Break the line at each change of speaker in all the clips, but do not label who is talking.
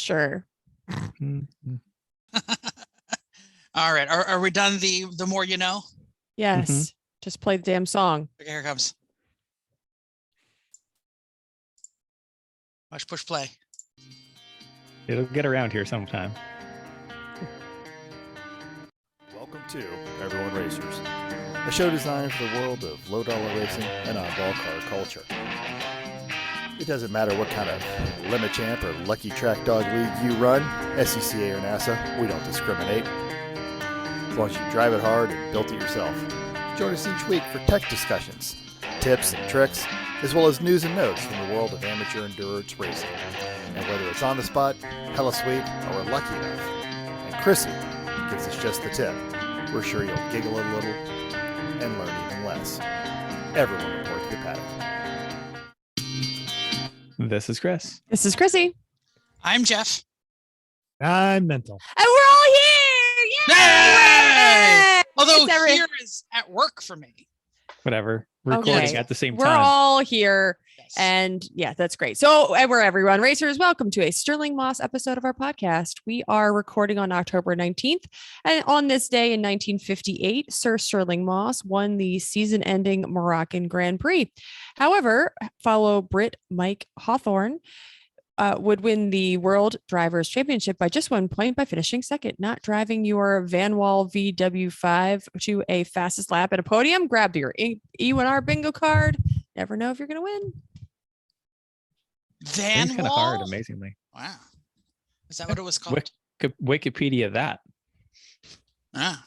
Sure.
Mm-hmm.
All right. Are we done the more you know?
Yes.
Mm-hmm.
Just play the damn song.
Okay, here it comes. Watch push play.
It'll get around here sometime.
Welcome to Everyone Racers, a show designed for the world of low-dollar racing and oddball car culture. It doesn't matter what kind of limit champ or lucky track dog league you run, SCCA or NASA, we don't discriminate. As long as you drive it hard and built it yourself. Join us each week for tech discussions, tips and tricks, as well as news and notes from the world of amateur endurance racing. And whether it's on the spot, hella sweet, or we're lucky enough, and Chrissy gives us just the tip, we're sure you'll giggle a little and learn even less. Everyone report to the paddock.
This is Chris.
This is Chrissy.
I'm Jeff.
I'm Mental.
And we're all here.
Yay! Although
It's every-
here is at work for me.
Whatever. Recording
Okay.
at the same
We're
time.
all here.
Yes.
And yeah, that's great. So we're Everyone Racers. Welcome to a Stirling Moss episode of our podcast. We are recording on October 19th. And on this day in 1958, Sir Stirling Moss won the season-ending Moroccan Grand Prix. However, fellow Brit Mike Hawthorne would win the World Drivers' Championship by just 1 point by finishing second. Not driving your Van Wall VW5 to a fastest lap at a podium. Grab your E1R bingo card. Never know if you're going to win.
Van
It's kind of
Wall?
hard, amazingly.
Wow. Is that what it was called?
Wikipedia that.
Ah.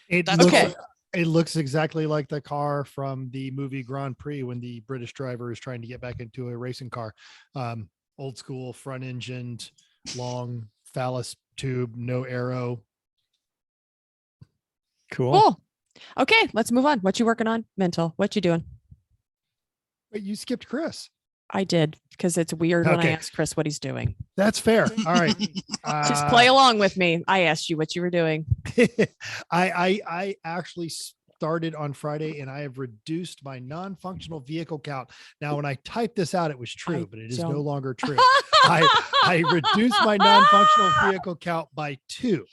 It
That's
looks,
okay.
It looks exactly like the car from the movie Grand Prix when the British driver is trying to get back into a racing car. Old school, front engined, long phallus tube, no arrow.
Cool. Okay, let's move on. What you working on? Mental. What you doing?
Wait, you skipped Chris.
I did because it's weird when I
Okay.
ask Chris what he's doing.
That's fair. All right.
Just play along with me. I asked you what you were doing.
I actually started on Friday and I have reduced my non-functional vehicle count. Now, when I typed this out, it was true,
I
but it is no
don't-
longer true. I reduced my non-functional vehicle count by 2.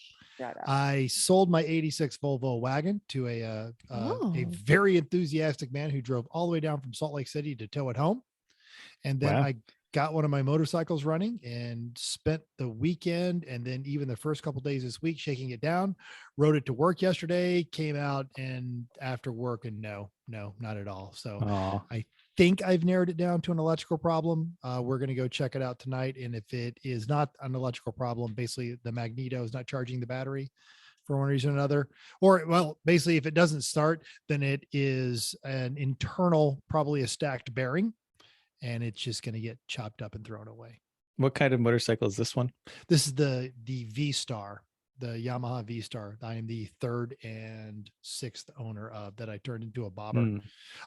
I sold my 86 Volvo wagon to a
Oh.
very enthusiastic man who drove all the way down from Salt Lake City to tow it home. And then
Wow.
I got one of my motorcycles running and spent the weekend and then even the first couple days this week shaking it down. Rode it to work yesterday, came out and after work and no, not at all. So
Aw.
think I've narrowed it down to an electrical problem. We're going to go check it out tonight. And if it is not an electrical problem, basically the magneto is not charging the battery for one reason or another, or well, basically if it doesn't start, then it is an internal, probably a stacked bearing, and it's just going to get chopped up and thrown away.
What kind of motorcycle is this one?
This is the V-Star, the Yamaha V-Star. I am the 3rd and 6th owner of that. I turned into a bobber.
Hmm.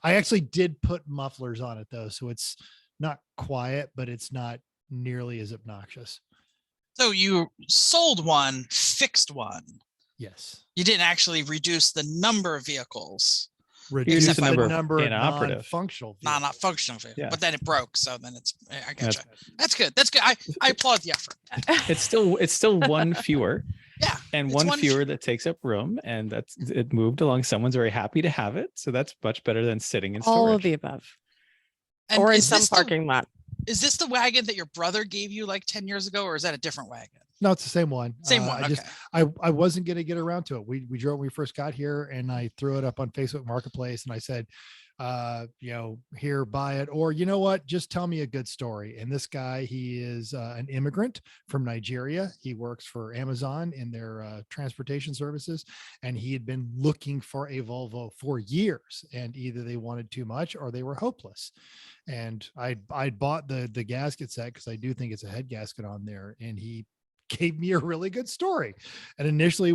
I actually did put mufflers on it though, so it's not quiet, but it's not nearly as obnoxious.
So you sold one, fixed one.
Yes.
You didn't actually reduce the number of vehicles.
Reduce
the
the
number of
number of
inoperative.
non-functional.
Not
vehicles.
functional vehicle.
Yeah.
But then it broke. So then it's, I gotcha.
That's-
That's good. I applaud the effort.
It's still one fewer.
Yeah.
And
It's
one
one
fewer that takes up room, and it moved along. Someone's very happy to have it, so that's much better than sitting in storage.
All of the above.
And
Or in
is
some
this
parking lot.
Is this the wagon that your brother gave you like 10 years ago, or is that a different wagon?
No, it's the same one.
Same one.
I
Okay.
just I wasn't going to get around to it. We drove when we first got here, and I threw it up on Facebook Marketplace, and I said, here, buy it, or you know what, just tell me a good story. And this guy, he is an immigrant from Nigeria. He works for Amazon in their transportation services, and he had been looking for a Volvo for years, and either they wanted too much or they were hopeless. And I bought the gasket set because I do think it's a head gasket on there, and he gave me a really good story. And initially he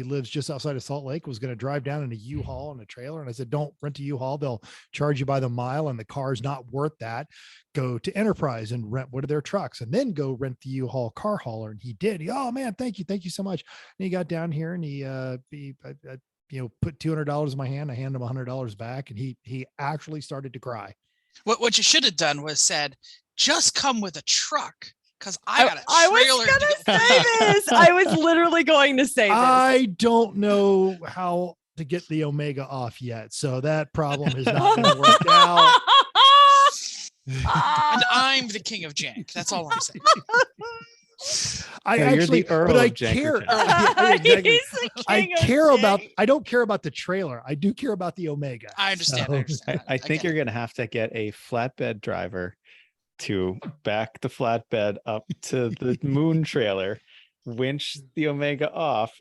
lives just outside of Salt Lake, was going to drive down in a U-Haul and a trailer. And I said, don't rent a U-Haul. They'll charge you by the mile and the car's not worth that. Go to Enterprise and rent one of their trucks and then go rent the U-Haul car hauler. And he did. Oh man, thank you. Thank you so much. And he got down here and he put $200 in my hand. I handed him $100 back, and he actually started to cry.
What you should have done was said, just come with a truck because I got a
I was
trailer.
gonna
to get
say this. I was literally going to say this.
I don't know how to get the Omega off yet, so that problem has not been worked out.
And I'm the king of jank. That's all I'm saying.
I
No, you're
actually,
the Earl
but I
of
care.
Jankerton.
Yeah, exactly.
He's the
I
king of
care about.
jank.
I don't care about the trailer. I do care about the Omega.
I understand.
So-
I understand.
I think you're going to have to get a flatbed driver to back the flatbed up to the moon trailer, winch the Omega off,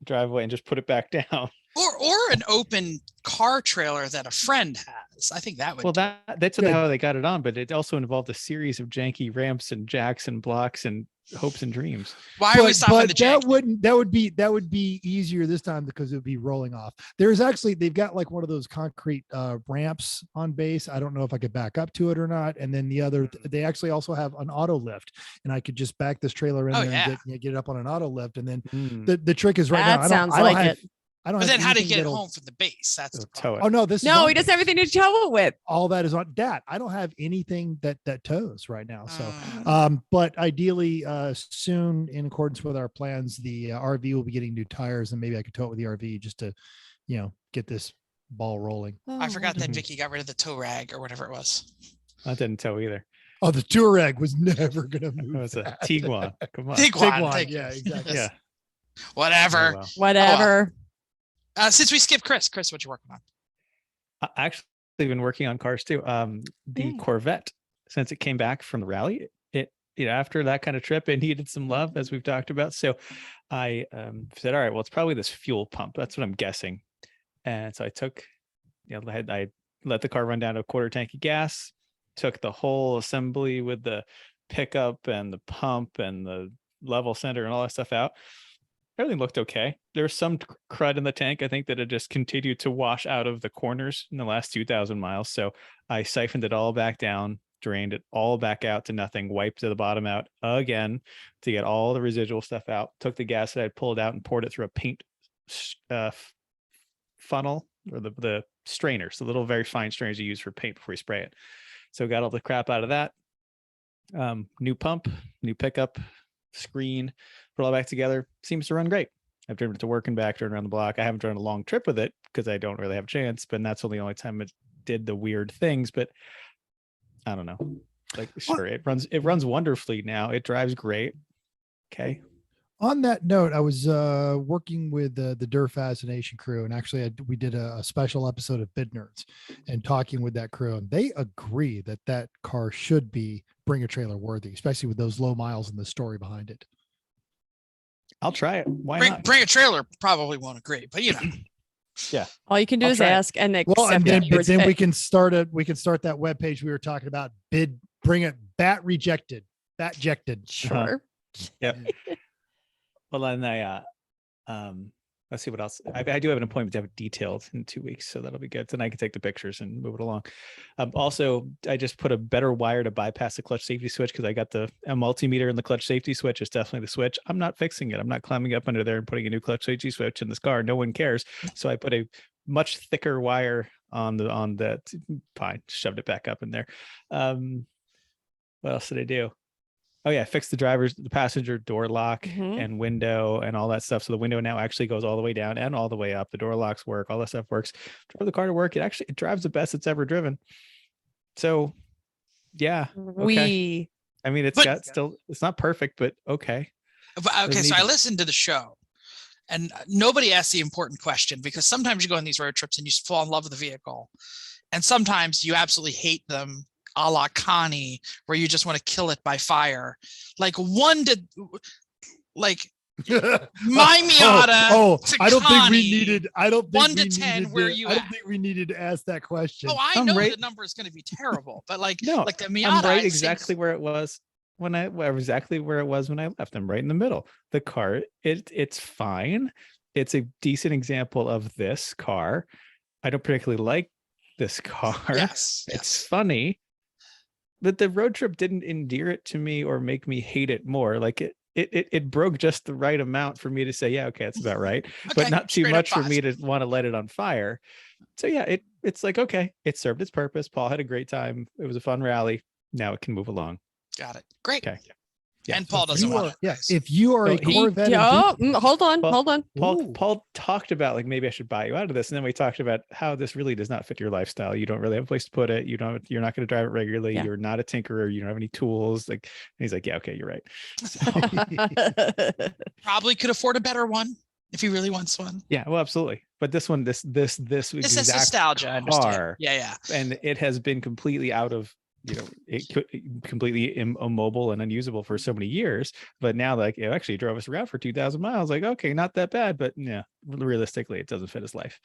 drive away, and just put it back down.
Or an open car trailer that a friend has. I think that would.
Well,
do it.
that's
Good.
how they got it on, but it also involved a series of janky ramps and jacks and blocks and hopes and dreams.
Why are we stopping the jank?
That would be easier this time because it would be rolling off. There's actually, they've got like one of those concrete ramps on base. I don't know if I could back up to it or not. And then the other, they actually also have an auto lift, and I could just back this trailer in
Oh,
there
yeah.
and get it up on an auto lift. And then
Mm.
the trick is right
That
now.
sounds
I don't
like
have,
it.
I don't
But
have
then how to
anything
get it
that'll-
home from the base? That's the
It'll tow
problem.
it.
Oh no, this is
No,
on
he doesn't
base.
have anything to tow it with.
All that is on that. I don't have anything that tows right now. So
Mm.
but ideally, soon, in accordance with our plans, the RV will be getting new tires, and maybe I could tow it with the RV just to, get this ball rolling.
I forgot that
Mhm.
Vicky got rid of the tow rag or whatever it was.
That didn't tow either.
Oh, the Touareg was never gonna
It
move.
was a
that.
Tiguan. Come on.
Tiguan, thank you.
yeah, exactly.
Yeah.
Whatever.
Oh, well.
Whatever.
Since we skipped Chris, what you working on?
I actually been working on cars too. The
Yay.
Corvette, since it came back from the rally, it after that kind of trip, it needed some love, as we've talked about. So I said, all right, well, it's probably this fuel pump. That's what I'm guessing. And so I took, I let the car run down to a quarter tank of gas, took the whole assembly with the pickup and the pump and the level center and all that stuff out. Everything looked okay. There was some crud in the tank, I think, that had just continued to wash out of the corners in the last 2,000 miles. So I siphoned it all back down, drained it all back out to nothing, wiped the bottom out again to get all the residual stuff out, took the gas that I'd pulled out and poured it through a paint funnel, or the strainers, the little very fine strainers you use for paint before you spray it. So got all the crap out of that. New pump, new pickup, screen, put it all back together. Seems to run great. I've driven it to work and back, driven around the block. I haven't driven a long trip with it because I don't really have a chance, but that's the only time it did the weird things. But I don't know. Like, sure, it runs wonderfully now. It drives great. Okay.
On that note, I was working with the Dur Fascination crew, and actually we did a special episode of Bid Nerds and talking with that crew, and they agree that car should be bring a trailer worthy, especially with those low miles and the story behind it.
I'll try it. Why not?
Bring a trailer probably won't agree, but
Yeah.
All you can do
I'll
is
try it.
ask and accept
Well, and then,
it.
but then we can start that webpage we were talking about. Bring it, bat rejected.
Sure.
Yep. Well, then let's see what else. I do have an appointment to have it detailed in 2 weeks, so that'll be good. Then I can take the pictures and move it along. Also, I just put a better wire to bypass the clutch safety switch because I got a multimeter in the clutch safety switch. It's definitely the switch. I'm not fixing it. I'm not climbing up under there and putting a new clutch safety switch in this car. No one cares. So I put a much thicker wire on that. Fine, shoved it back up in there. What else did I do? Oh yeah, I fixed the passenger door lock
Mhm.
and window and all that stuff. So the window now actually goes all the way down and all the way up. The door locks work, all that stuff works. Drove the car to work. It drives the best it's ever driven. So yeah. Okay. I mean, it's not perfect, but okay.
Okay, so I listened to the show, and nobody asked the important question, because sometimes you go on these road trips and you fall in love with the vehicle, and sometimes you absolutely hate them, a la Connie, where you just want to kill it by fire. Like my Miata. to
I don't think
Connie,
we needed. I don't think
1
we
to 10,
need
where
to-
you
I don't
at?
think we needed to ask that question.
Oh, I
I'm
know
right-
the number is going to be terrible, but like
No,
the Miata,
I'm right
it
exactly
seems-
where it was when I left. I'm right in the middle. The car, it's fine. It's a decent example of this car. I don't particularly like this car.
Yes,
It's funny, but the road trip didn't endear it to me or make me hate it more. Like it broke just the right amount for me to say, yeah, okay, that's about right, but
Okay,
not too
straight up
much for
five.
me to want to let it on fire. So yeah, it's like, okay, it served its purpose. Paul had a great time. It was a fun rally. now it can move along.
Got it. Great.
Okay. Yeah.
And Paul doesn't want it.
Yeah. If you are a
So
Corvette,
hold on.
Paul talked about like, maybe I should buy you out of this. And then we talked about how this really does not fit your lifestyle. You don't really have a place to put it. You're not going to drive it regularly.
Yeah.
You're not a tinkerer. You don't have any tools. Like, and he's like, yeah, okay, you're right.
Probably could afford a better one if he really wants one.
Yeah, well, absolutely. But this one, this
This is nostalgia. I understand.
car,
Yeah.
and it has been completely out of, completely immobile and unusable for so many years. But now, like, it actually drove us around for 2,000 miles. Like, okay, not that bad, but yeah, realistically, it doesn't fit his life.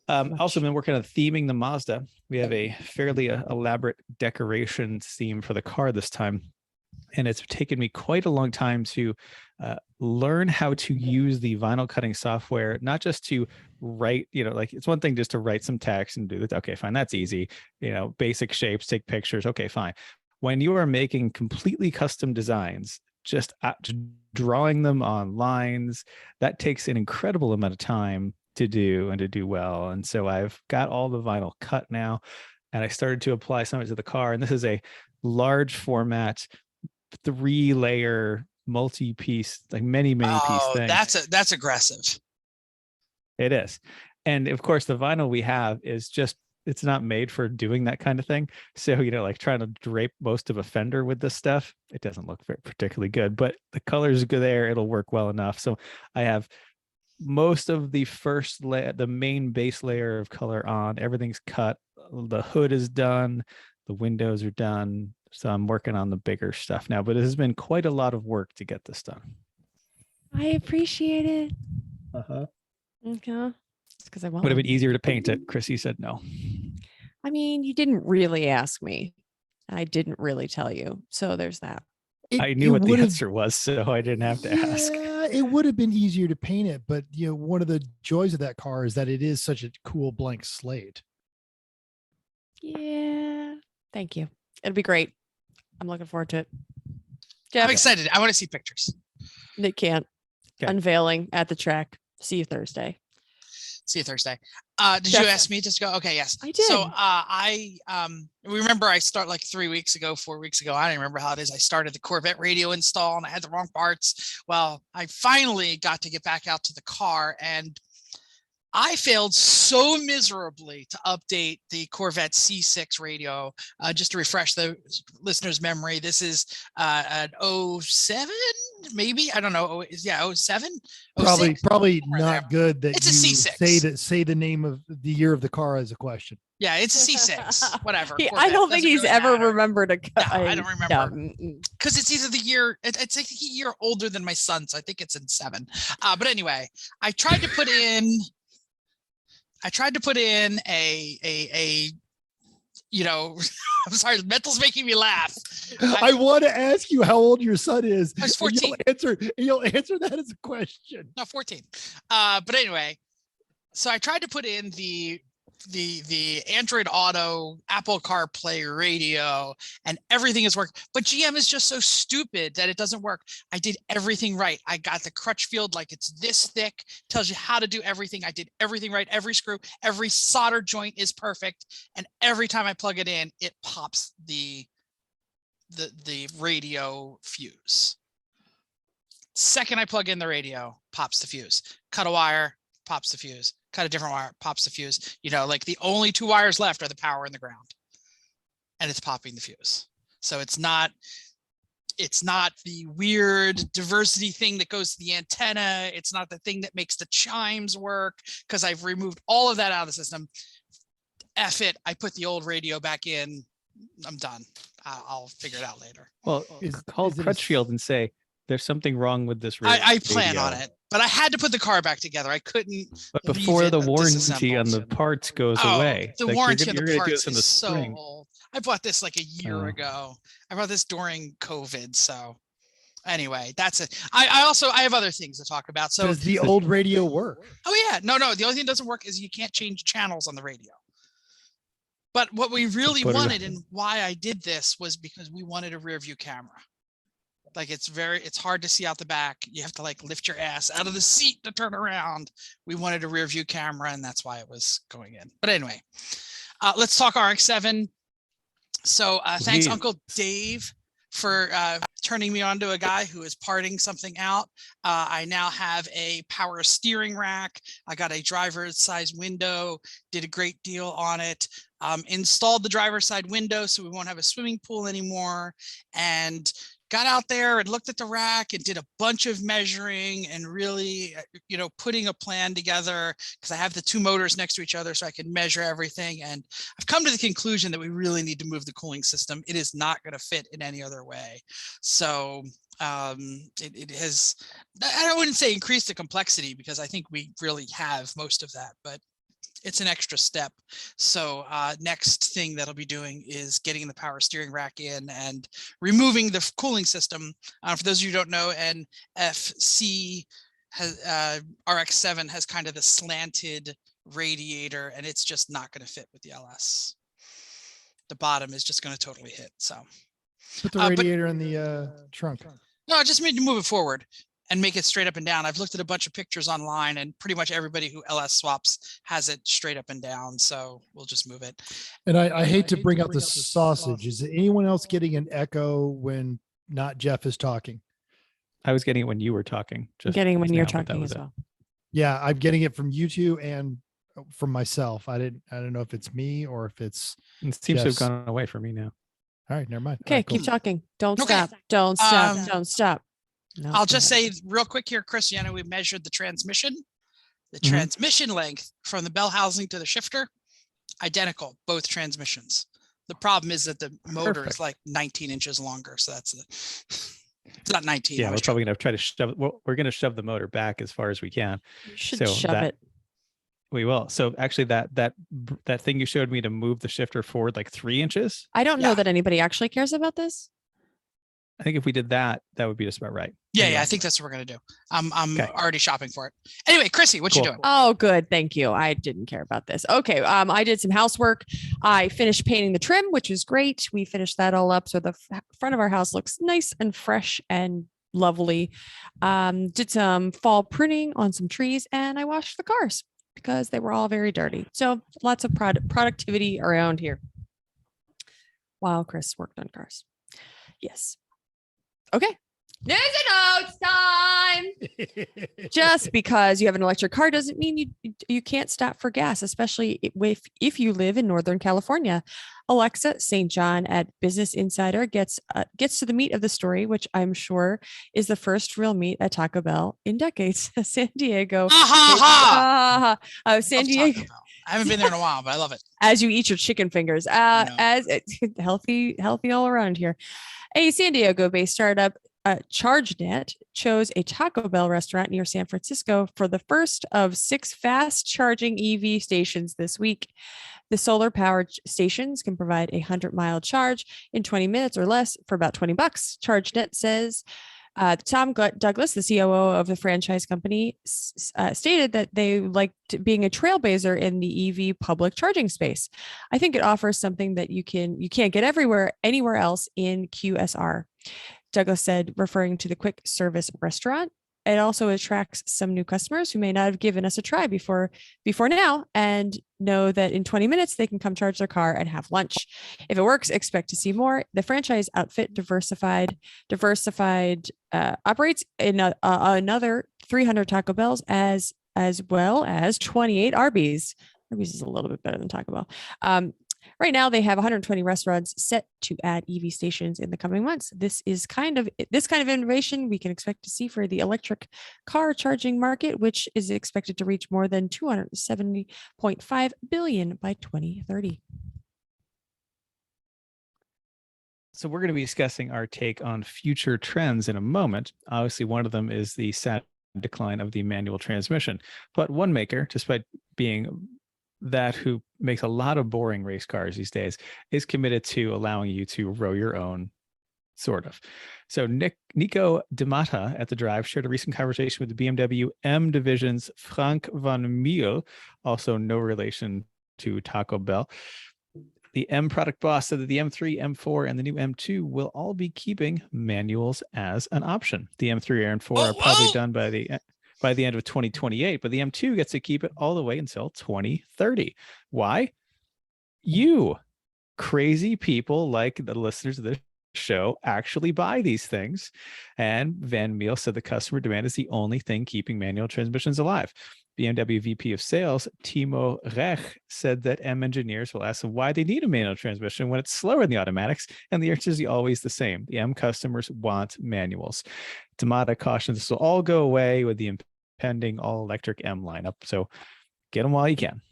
Also been working on theming the Mazda. We have a fairly elaborate decoration theme for the car this time. And it's taken me quite a long time to learn how to use the vinyl cutting software, not just to write, like it's one thing just to write some text and do that. Okay, fine. That's easy. Basic shapes, take pictures. Okay, fine. When you are making completely custom designs, just drawing them on lines, that takes an incredible amount of time to do and to do well. And so I've got all the vinyl cut now, and I started to apply some of it to the car. And this is a large format, 3-layer multi-piece, like many piece thing.
That's aggressive.
It is. And of course the vinyl we have is just, it's not made for doing that kind of thing. So, like trying to drape most of a fender with this stuff, it doesn't look particularly good, but the colors are good there. It'll work well enough. So I have most of the first layer, the main base layer of color on, everything's cut. The hood is done. The windows are done. So I'm working on the bigger stuff now, but it has been quite a lot of work to get this done.
I appreciate it.
Uh-huh.
Okay. It's because I want.
Would have been easier to paint it. Chrissy said no.
I mean, you didn't really ask me. I didn't really tell you. So there's that.
I knew what the answer was, so I didn't have to ask.
It would have been easier to paint it, but one of the joys of that car is that it is such a cool blank slate.
Yeah. Thank you. It'll be great. I'm looking forward to it.
Jeff, I'm excited. I want to see pictures.
They can't. Okay. Unveiling at the track. See you Thursday. Did
you ask me to go? Okay, yes.
I did.
So I remember I start like 4 weeks ago. I don't remember how it is. I started the Corvette radio install and I had the wrong parts. Well, I finally got to get back out to the car, and I failed so miserably to update the Corvette C6 radio. Just to refresh the listener's memory, this is an 07, maybe? I don't know. 07?
Probably not good that
it's a C6.
Say the name of the year of the car as a question.
Yeah, it's a C6. Whatever.
I don't think he's ever remembered a car.
No, I don't remember. Because it's either the year, it's like a year older than my son, so I think it's in 7. But anyway, I tried to put in a I'm sorry, mental's making me laugh.
I want to ask you how old your son is.
I was 14.
You'll answer that as a question.
No, 14. But anyway, so I tried to put in the Android Auto, Apple CarPlay radio, and everything is working. But GM is just so stupid that it doesn't work. I did everything right. I got the crutch field like it's this thick, tells you how to do everything. I did everything right. Every screw, every solder joint is perfect. And every time I plug it in, it pops the radio fuse. Second I plug in the radio, pops the fuse. Cut a wire, pops the fuse. Cut a different wire, pops the fuse. Like the only 2 wires left are the power and the ground, and it's popping the fuse. So it's not the weird diversity thing that goes to the antenna. It's not the thing that makes the chimes work, because I've removed all of that out of the system. F it. I put the old radio back in. I'm done. I'll figure it out later.
Well, call Crutchfield and say, there's something wrong with this radio.
I plan on it, but I had to put the car back together. I couldn't.
But before the warranty on the parts goes away,
the warranty on the parts is so old. I bought this like a year ago. I bought this during COVID. So anyway, that's it. I have other things to talk about. So
does the old radio work?
Oh yeah, no. The only thing that doesn't work is you can't change channels on the radio. But what we really wanted and why I did this was because we wanted a rear view camera. Like it's hard to see out the back. You have to like lift your ass out of the seat to turn around. We wanted a rear view camera, and that's why it was going in. But anyway, let's talk RX-7. So thanks,
Please.
Uncle Dave, for turning me on to a guy who is parting something out. I now have a power steering rack. I got a driver's size window, did a great deal on it. Installed the driver's side window so we won't have a swimming pool anymore, and got out there and looked at the rack and did a bunch of measuring and really, putting a plan together, because I have the two motors next to each other so I can measure everything. And I've come to the conclusion that we really need to move the cooling system. It is not going to fit in any other way. So it has, I wouldn't say increased the complexity, because I think we really have most of that, but it's an extra step. So next thing that I'll be doing is getting the power steering rack in and removing the cooling system. For those of you who don't know, NFC has RX-7 has kind of the slanted radiator, and it's just not going to fit with the LS. The bottom is just going to totally hit. So
Put the radiator in the trunk.
no, I just need to move it forward and make it straight up and down. I've looked at a bunch of pictures online, and pretty much everybody who LS swaps has it straight up and down. So we'll just move it.
And I hate to bring out the sausage. Is anyone else getting an echo when not Jeff is talking?
I was getting it when you were talking.
Getting when you're
now, but that
talking
was
as
it.
well.
Yeah, I'm getting it from you two and from myself. I don't know if it's me or if it's
It seems to have
Jeff's.
gone away from me now.
all right. Never mind.
Okay,
All right,
keep
cool.
talking. Don't
Okay.
stop. Don't stop.
Um,
Don't stop. No,
I'll
go
just
ahead.
say real quick here, Chris, we measured the transmission. The
Mhm.
transmission length from the bell housing to the shifter, identical, both transmissions. The problem is that the motor
Perfect.
is like 19 inches longer. So that's it's not 19.
Yeah,
I
we're
was
probably going to try to shove. Well, we're going to shove the motor back as far as we can.
You should
so
shove
that-
it.
We will. So actually, that thing you showed me to move the shifter forward like 3 inches.
I don't know
Yeah.
that anybody actually cares about this.
I think if we did that, that would be just about right.
Yeah,
Anyway.
I think that's what we're gonna do. I'm
Okay.
already shopping for it. Anyway, Chrissy, what you
Cool.
doing?
Oh, good. Thank you. I didn't care about this. Okay. I did some housework. I finished painting the trim, which was great. We finished that all up. So the front of our house looks nice and fresh and lovely. Did some fall pruning on some trees, and I washed the cars because they were all very dirty. So lots of productivity around here while Chris worked on cars. Yes. Okay. News and notes time. Just because you have an electric car doesn't mean you can't stop for gas, especially if you live in Northern California. Alexa St. John at Business Insider gets to the meat of the story, which I'm sure is the first real meat at Taco Bell in decades. San Diego.
Ha
San
Love Taco
Diego.
Bell. I haven't been there in a while, but I love it.
As you eat your chicken fingers,
know.
as healthy all around here. A San Diego-based startup, ChargeNet, chose a Taco Bell restaurant near San Francisco for the first of 6 fast charging EV stations this week. The solar powered stations can provide a 100-mile charge in 20 minutes or less for about $20. ChargeNet says. Tom Douglas, the COO of the franchise company, stated that they liked being a trailblazer in the EV public charging space. I think it offers something that you can't get anywhere else in QSR. Douglas said, referring to the quick service restaurant. It also attracts some new customers who may not have given us a try before now and know that in 20 minutes they can come charge their car and have lunch. If it works, expect to see more. The franchise outfit Diversified operates in another 300 Taco Bells as well as 28 Arby's. Arby's is a little bit better than Taco Bell. Right now, they have 120 restaurants set to add EV stations in the coming months. This kind of innovation we can expect to see for the electric car charging market, which is expected to reach more than $270.5 billion by 2030.
So we're going to be discussing our take on future trends in a moment. Obviously, one of them is the sad decline of the manual transmission. But one maker, despite being that who makes a lot of boring race cars these days, is committed to allowing you to row your own, sort of. So Nico Demata at The Drive shared a recent conversation with the BMW M Division's Frank van Miel, also no relation to Taco Bell. The M product boss said that the M3, M4, and the new M2 will all be keeping manuals as an option. The M3 or M4 are probably done by the end of 2028, but the M2 gets to keep it all the way until 2030. Why? You crazy people like the listeners of this show actually buy these things. And Van Meel said the customer demand is the only thing keeping manual transmissions alive. BMW VP of Sales, Timo Rech, said that M engineers will ask them why they need a manual transmission when it's slower than the automatics, and the answer is always the same. The M customers want manuals. Tamada cautions this will all go away with the impending all-electric M lineup, so get them while you can.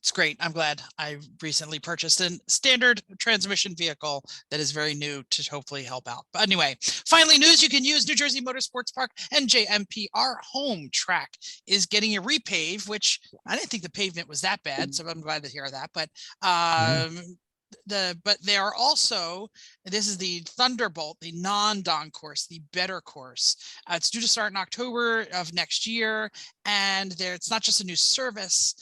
It's great. I'm glad I recently purchased a standard transmission vehicle that is very new to hopefully help out. But anyway, finally, news you can use. New Jersey Motorsports Park, NJMP, our home track, is getting a repave, which I didn't think the pavement was that bad, so I'm glad to hear that. But but they are also, this is the Thunderbolt, the non-Don course, the better course. It's due to start in October of next year, and it's not just a new surface.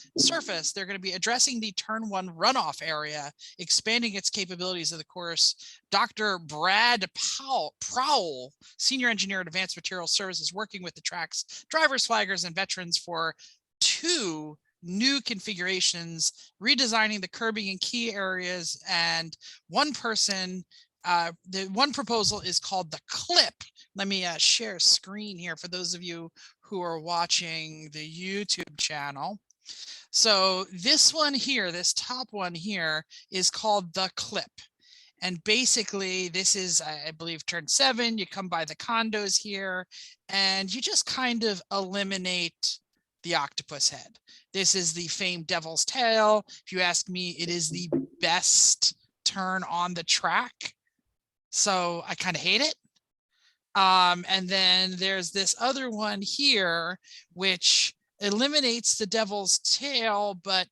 They're going to be addressing the turn 1 runoff area, expanding its capabilities of the course. Dr. Brad Prowell, senior engineer at Advanced Materials Services, working with the track's drivers, flaggers, and veterans for 2 new configurations, redesigning the curbing in key areas, and the one proposal is called the clip. Let me share a screen here for those of you who are watching the YouTube channel. So this one here, this top one here, is called the clip. And basically this is, I believe, turn 7. You come by the condos here and you just kind of eliminate the octopus head. This is the famed Devil's Tail. If you ask me, it is the best turn on the track. So I kind of hate it. And then there's this other one here, which eliminates the Devil's Tail, but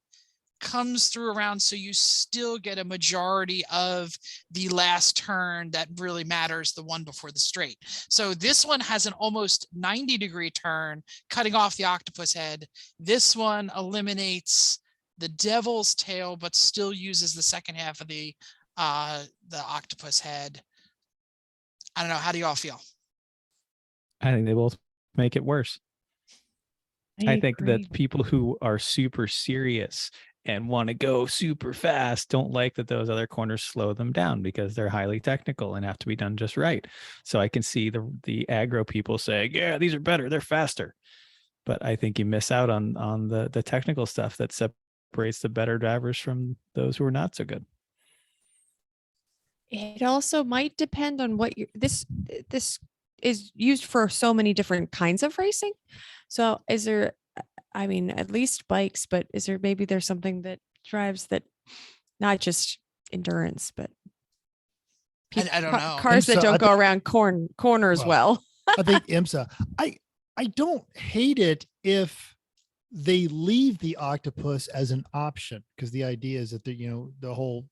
comes through around, so you still get a majority of the last turn that really matters, the one before the straight. So this one has an almost 90-degree turn, cutting off the octopus head. This one eliminates the Devil's Tail, but still uses the second half of the octopus head. I don't know. How do you all feel?
I think they both make it worse. I think
agree.
that people who are super serious and want to go super fast don't like that those other corners slow them down because they're highly technical and have to be done just right. So I can see the aggro people saying, yeah, these are better, they're faster. But I think you miss out on the technical stuff that separates the better drivers from those who are not so good.
It also might depend on what this is used for so many different kinds of racing. So is there, I mean, at least bikes, but is there, maybe there's something that drives that, not just endurance, but
I don't know.
Cars that don't go around corners well.
I think IMSA, I don't hate it if they leave the octopus as an option, because the idea is that the whole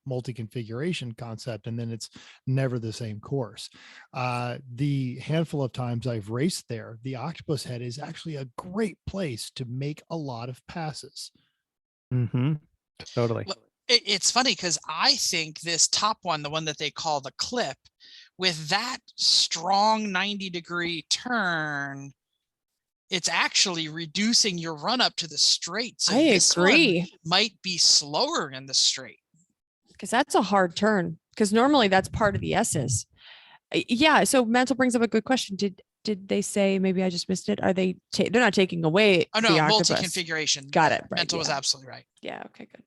multi-configuration concept, and then it's never the same course. The handful of times I've raced there, the octopus head is actually a great place to make a lot of passes.
Mm-hmm. Totally.
Well, it's funny because I think this top one, the one that they call the clip, with that strong 90-degree turn, it's actually reducing your run up to the straight. So
I agree.
Might be slower in the straight.
Because that's a hard turn. Because normally that's part of the S's. Yeah. So Mental brings up a good question. Did they say, maybe I just missed it? Are they? They're not taking away.
Oh no,
the octopus.
multi-configuration.
Got it. Right,
Mental was absolutely right.
Yeah. Okay. Good.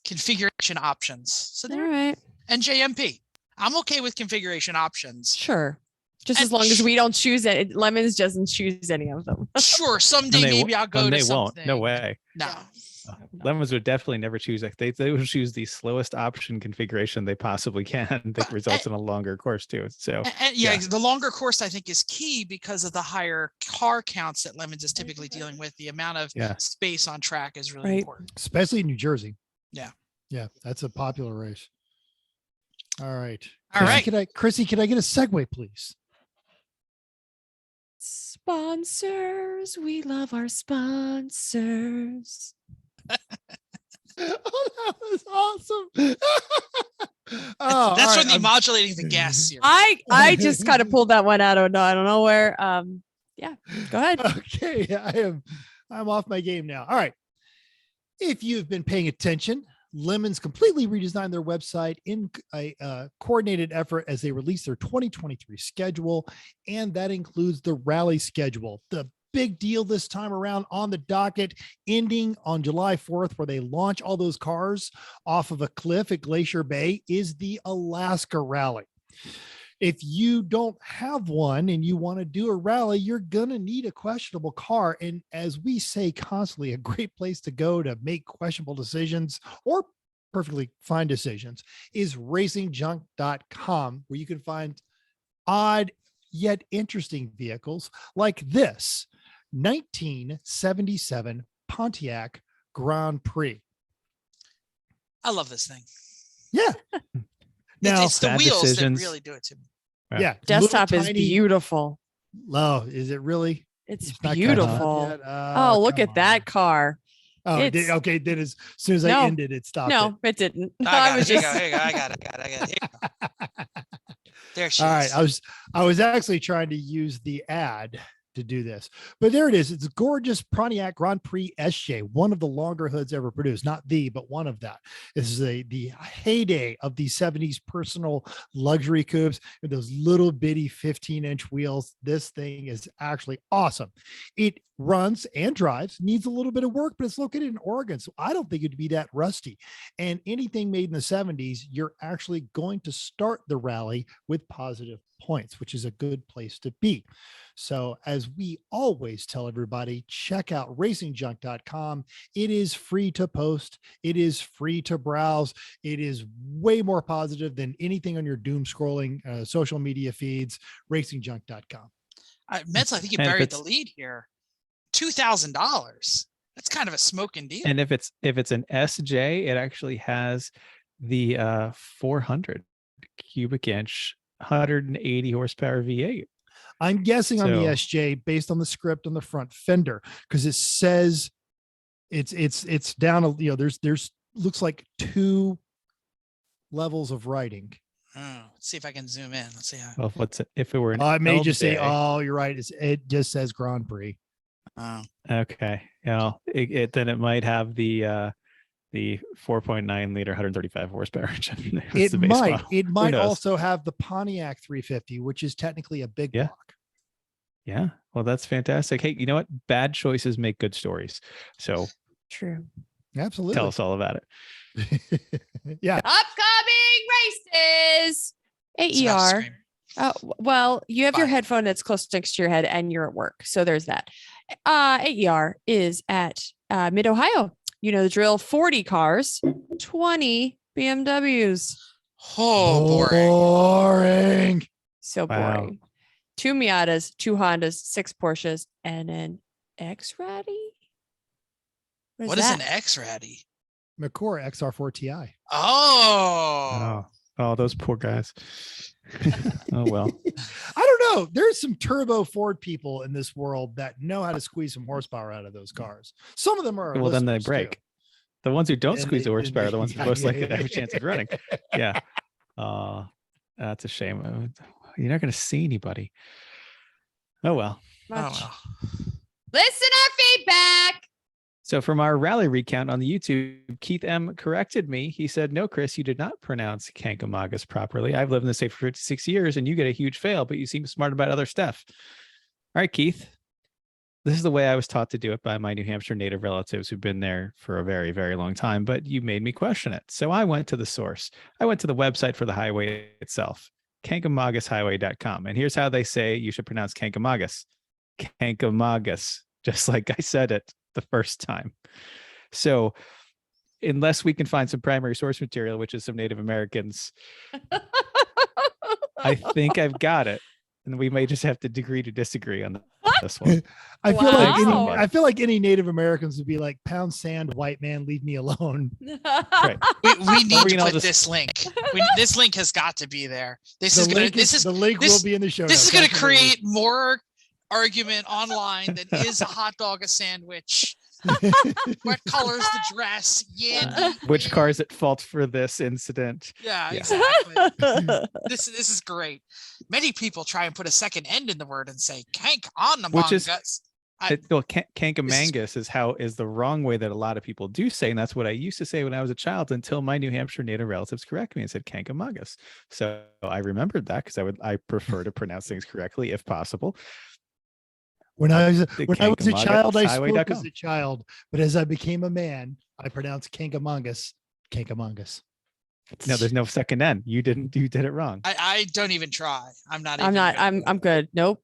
Configuration options. So
All right.
NJMP. I'm okay with configuration options.
Sure. Just as long as we don't choose it. Lemons doesn't choose any of them.
Sure. Someday maybe I'll go to something.
Won't. No way.
No.
Lemons would definitely never choose. Like they would choose the slowest option configuration they possibly can that results in a longer course too. So
yeah, the longer course I think is key because of the higher car counts that Lemons is typically dealing with. The amount of space on track is really important,
especially in New Jersey.
Yeah,
that's a popular race. All right.
Chrissy,
could I get a segue, please?
Sponsors, we love our sponsors.
Oh, that was awesome.
That's from the modulating the gas series.
I just kind of pulled that one out of I don't know where. Yeah, go ahead.
Okay, I'm off my game now. All right. If you've been paying attention Lemons completely redesigned their website in a coordinated effort as they release their 2023 schedule, and that includes the rally schedule. The big deal this time around on the docket, ending on July 4th, where they launch all those cars off of a cliff at Glacier Bay, is the Alaska Rally. If you don't have one and you want to do a rally, you're going to need a questionable car. And as we say constantly, a great place to go to make questionable decisions or perfectly fine decisions is racingjunk.com, where you can find odd yet interesting vehicles like this 1977 Pontiac Grand Prix.
I love this thing.
Yeah. Now,
it's the
bad
wheels
decisions.
that really do it to me.
yeah.
Desktop
little
is
tiny-
beautiful.
Oh, is it really?
It's
It's not catching up
beautiful.
yet?
Oh, look
come
at that
on.
car.
Oh,
It's-
okay. Then as soon as
No.
I ended, it stopped.
No, it didn't.
I
I
got
was
it. Here
just
you go. Here you go. I got it. Here you go. There she
All
is.
right. I was actually trying to use the ad to do this, but there it is. It's a gorgeous Pontiac Grand Prix SJ, one of the longer hoods ever produced, not the, but one of that. This is the heyday of the 70s personal luxury coupes with those little bitty 15-inch wheels. This thing is actually awesome. It runs and drives, needs a little bit of work, but it's located in Oregon, so I don't think it'd be that rusty. And anything made in the 70s, you're actually going to start the rally with positive points, which is a good place to be. So as we always tell everybody, check out racingjunk.com. It is free to post. It is free to browse. It is way more positive than anything on your doom scrolling social media feeds. Racingjunk.com.
Metzel, I think you
And if
buried the
it's-
lead here. $2,000. That's kind of a smoking deal.
And if it's an SJ, it actually has the 400 cubic inch 180 horsepower V8.
I'm guessing on the
So-
SJ based on the script on the front fender, because it says it's down, there's looks like 2 levels of writing.
Let's see if I can zoom in. Let's see how.
Well, if it were an
It may just say,
LJ,
oh, you're right. It just says Grand Prix.
Oh,
okay, then it might have the 4.9 liter 135 horsepower engine. That's
It
the base
might.
model.
It might
knows?
also have the Pontiac 350, which is technically a big
Yeah.
block.
Yeah, well, that's fantastic. Hey, you know what? Bad choices make good stories. So
true.
Absolutely.
tell us all about it.
Yeah.
Upcoming races.
it's about to
AER.
scream.
Oh, well, you have your
Bye.
headphone that's close next to your head and you're at work. So there's that. AER is at Mid Ohio. You know the drill, 40 cars, 20 BMWs.
Oh, boring.
Boring.
So
Wow.
boring. 2 Miatas, 2 Hondas, 6 Porsches, and an X-Ratty.
What is an X-Ratty?
McCore XR4 Ti.
Oh.
Oh, those poor guys. Oh well.
I don't know. There's some turbo Ford people in this world that know how to squeeze some horsepower out of those cars. Some of them are.
Well, then they
listeners,
break.
too.
The ones who don't
And
squeeze
they-
the
and
horsepower are the
they-
ones that
yeah,
most
yeah,
likely to have
yeah.
a chance of running. Yeah. That's a shame. You're not going to see anybody. Oh well.
Oh,
Much.
well.
Listener feedback.
So from our rally recount on the YouTube, Keith M corrected me. He said, "No, Chris, you did not pronounce Kancamagus properly. I've lived in the state for 56 years and you get a huge fail, but you seem smart about other stuff." All right, Keith. This is the way I was taught to do it by my New Hampshire native relatives who've been there for a very, very long time, but you made me question it. So I went to the source. I went to the website for the highway itself, Kankamagushighway.com. And here's how they say you should pronounce Kancamagus. Kancamagus, just like I said it the first time. So unless we can find some primary source material, which is some Native Americans, I think I've got it. And we may just have to agree to disagree on this one.
I feel like
Wow.
I feel like any Native Americans would be like, "Pound sand, white man, leave me alone."
Right.
We need
we
to
can all
put
just-
this link. This link has got to be there. This
The
is gonna.
link
This is
the link
this-
will be in the show.
this is
notes.
going to create more argument online than is a hot dog a sandwich. What color's the dress? Yeah.
Which car is at fault for this incident?
Yeah,
Yeah.
exactly. This is great. Many people try and put a second end in the word and say "kank on the
Which is-
mangas."
Kancamagus is the wrong way that a lot of people do say, and that's what I used to say when I was a child until my New Hampshire native relatives corrected me and said Kancamagus. So I remembered that because I prefer to pronounce things correctly if possible.
When I was a child, I
highway.com.
spoke as a child, but as I became a man, I pronounced Kancamagus.
No, there's no second N. You did it wrong.
I don't even try. I'm
good. Nope.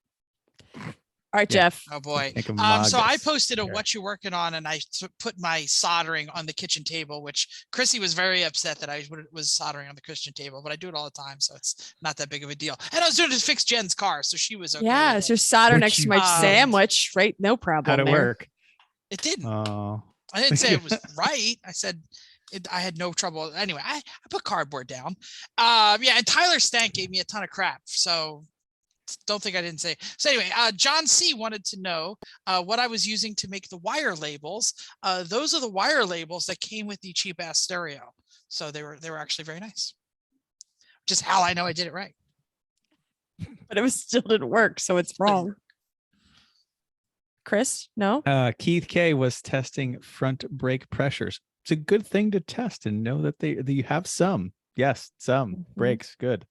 All right, Jeff.
Oh boy. So
Kancamagus.
I posted a what you working on, and I put my soldering on the kitchen table, which Chrissy was very upset that I was soldering on the kitchen table, but I do it all the time, so it's not that big of a deal. And I was doing it to fix Jen's car, so she was okay.
Yeah, it's your solder
Which
next to
you-
my sandwich, right? No problem.
How'd it
there.
work?
It didn't.
Oh,
I didn't say it was right. I said I had no trouble. Anyway, I put cardboard down. And Tyler Stank gave me a ton of crap, so don't think I didn't say. So anyway, John C wanted to know what I was using to make the wire labels. Those are the wire labels that came with the cheap ass stereo. So they were actually very nice. Just how I know I did it right.
But it still didn't work, so it's wrong. Chris, no?
Keith K was testing front brake pressures. It's a good thing to test and know that you have some. Yes, some brakes. Good.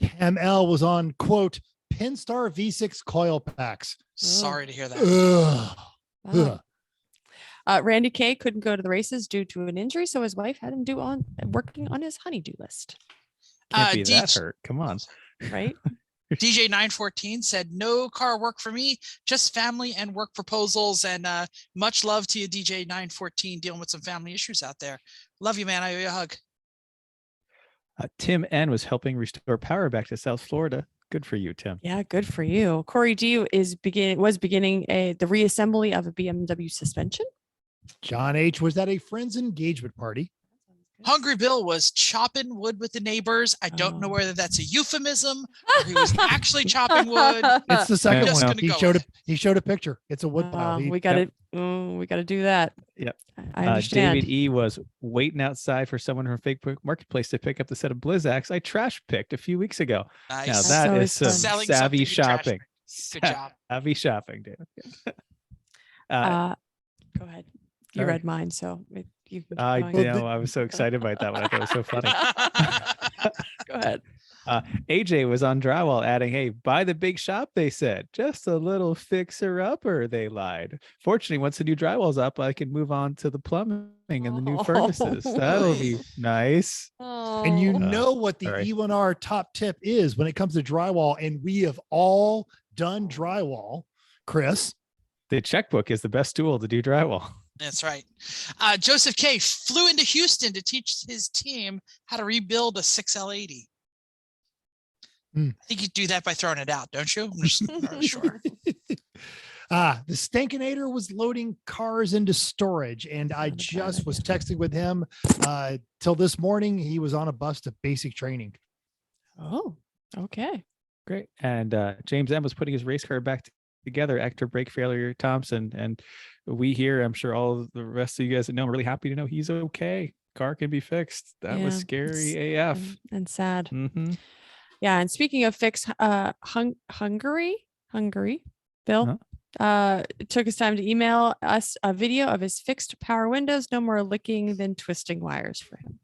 ML was on, quote, Pinstar V6 coil packs.
Sorry to hear that.
Ugh.
Wow. Randy K couldn't go to the races due to an injury, so his wife had him working on his honeydew list.
Can't be that hurt. Come on.
Right?
DJ 914 said, no car work for me, just family and work proposals. And much love to you, DJ 914, dealing with some family issues out there. Love you, man. I owe you a hug.
Tim N was helping restore power back to South Florida. Good for you, Tim.
Yeah, good for you. Corey D was beginning the reassembly of a BMW suspension.
John H was at a friend's engagement party.
Hungry Bill was chopping wood with the neighbors. I don't know whether that's a euphemism or he was actually chopping wood.
It's the second
just
one.
gonna
He showed a picture. It's a wood pile.
We got to do that.
Yep.
I understand.
David E was waiting outside for someone from Facebook Marketplace to pick up the set of Blizzaks I trash picked a few weeks ago.
Nice.
Now that
So
is some
Selling
savvy
something you trash
shopping.
Good job.
Savvy shopping, David.
Go ahead. You
sorry.
read mine, so you can keep
I
going.
know. I was so excited about that one. I thought it was so funny.
Go ahead.
AJ was on drywall adding, hey, buy the big shop, they said. Just a little fixer-upper, they lied. Fortunately, once the new drywall's up, I can move on to the plumbing and the new furnaces. That'll be nice.
And you know what the
sorry.
E1R top tip is when it comes to drywall, and we have all done drywall, Chris.
The checkbook is the best tool to do drywall.
That's right. Joseph K flew into Houston to teach his team how to rebuild a 6L80. I think you do that by throwing it out, don't you? I'm just not really sure.
The Stankinator was loading cars into storage, and I just was texting with him till this morning. He was on a bus to basic training.
Oh, okay.
Great. And James M was putting his race car back together after brake failure, Thompson. And we here, I'm sure all of the rest of you guys that know, I'm really happy to know he's okay. Car can be fixed. That was scary AF.
And sad.
Mm-hmm.
Yeah. And speaking of fix, Hungary, Bill took his time to email us a video of his fixed power windows. No more licking than twisting wires for him.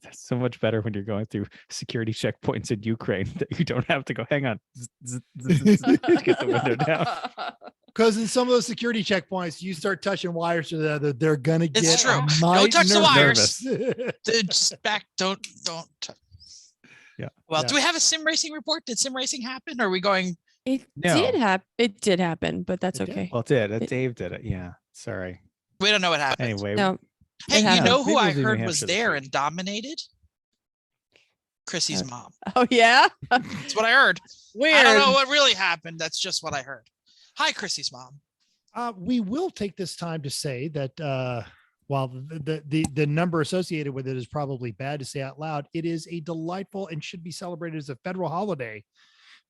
That's so much better when you're going through security checkpoints in Ukraine that you don't have to go, hang on, to get the window down.
Because in some of those security checkpoints, you start touching wires to the other, they're gonna get.
It's true. Don't touch the wires. Just back. Don't.
Yeah.
Well, do we have a sim racing report? Did sim racing happen? Or are we going?
It
No.
It did happen, but that's
It did?
okay.
Well, Dave did it. Yeah. Sorry.
We don't know what happened.
Anyway.
No.
Hey,
It
you
happened.
know who I
Maybe it was in New
heard was
Hampshire this
there
week.
and dominated? Chrissy's mom.
Oh yeah.
That's what I heard.
Weird.
I don't know what really happened. That's just what I heard. Hi, Chrissy's mom.
We will take this time to say that while the number associated with it is probably bad to say out loud, it is a delightful and should be celebrated as a federal holiday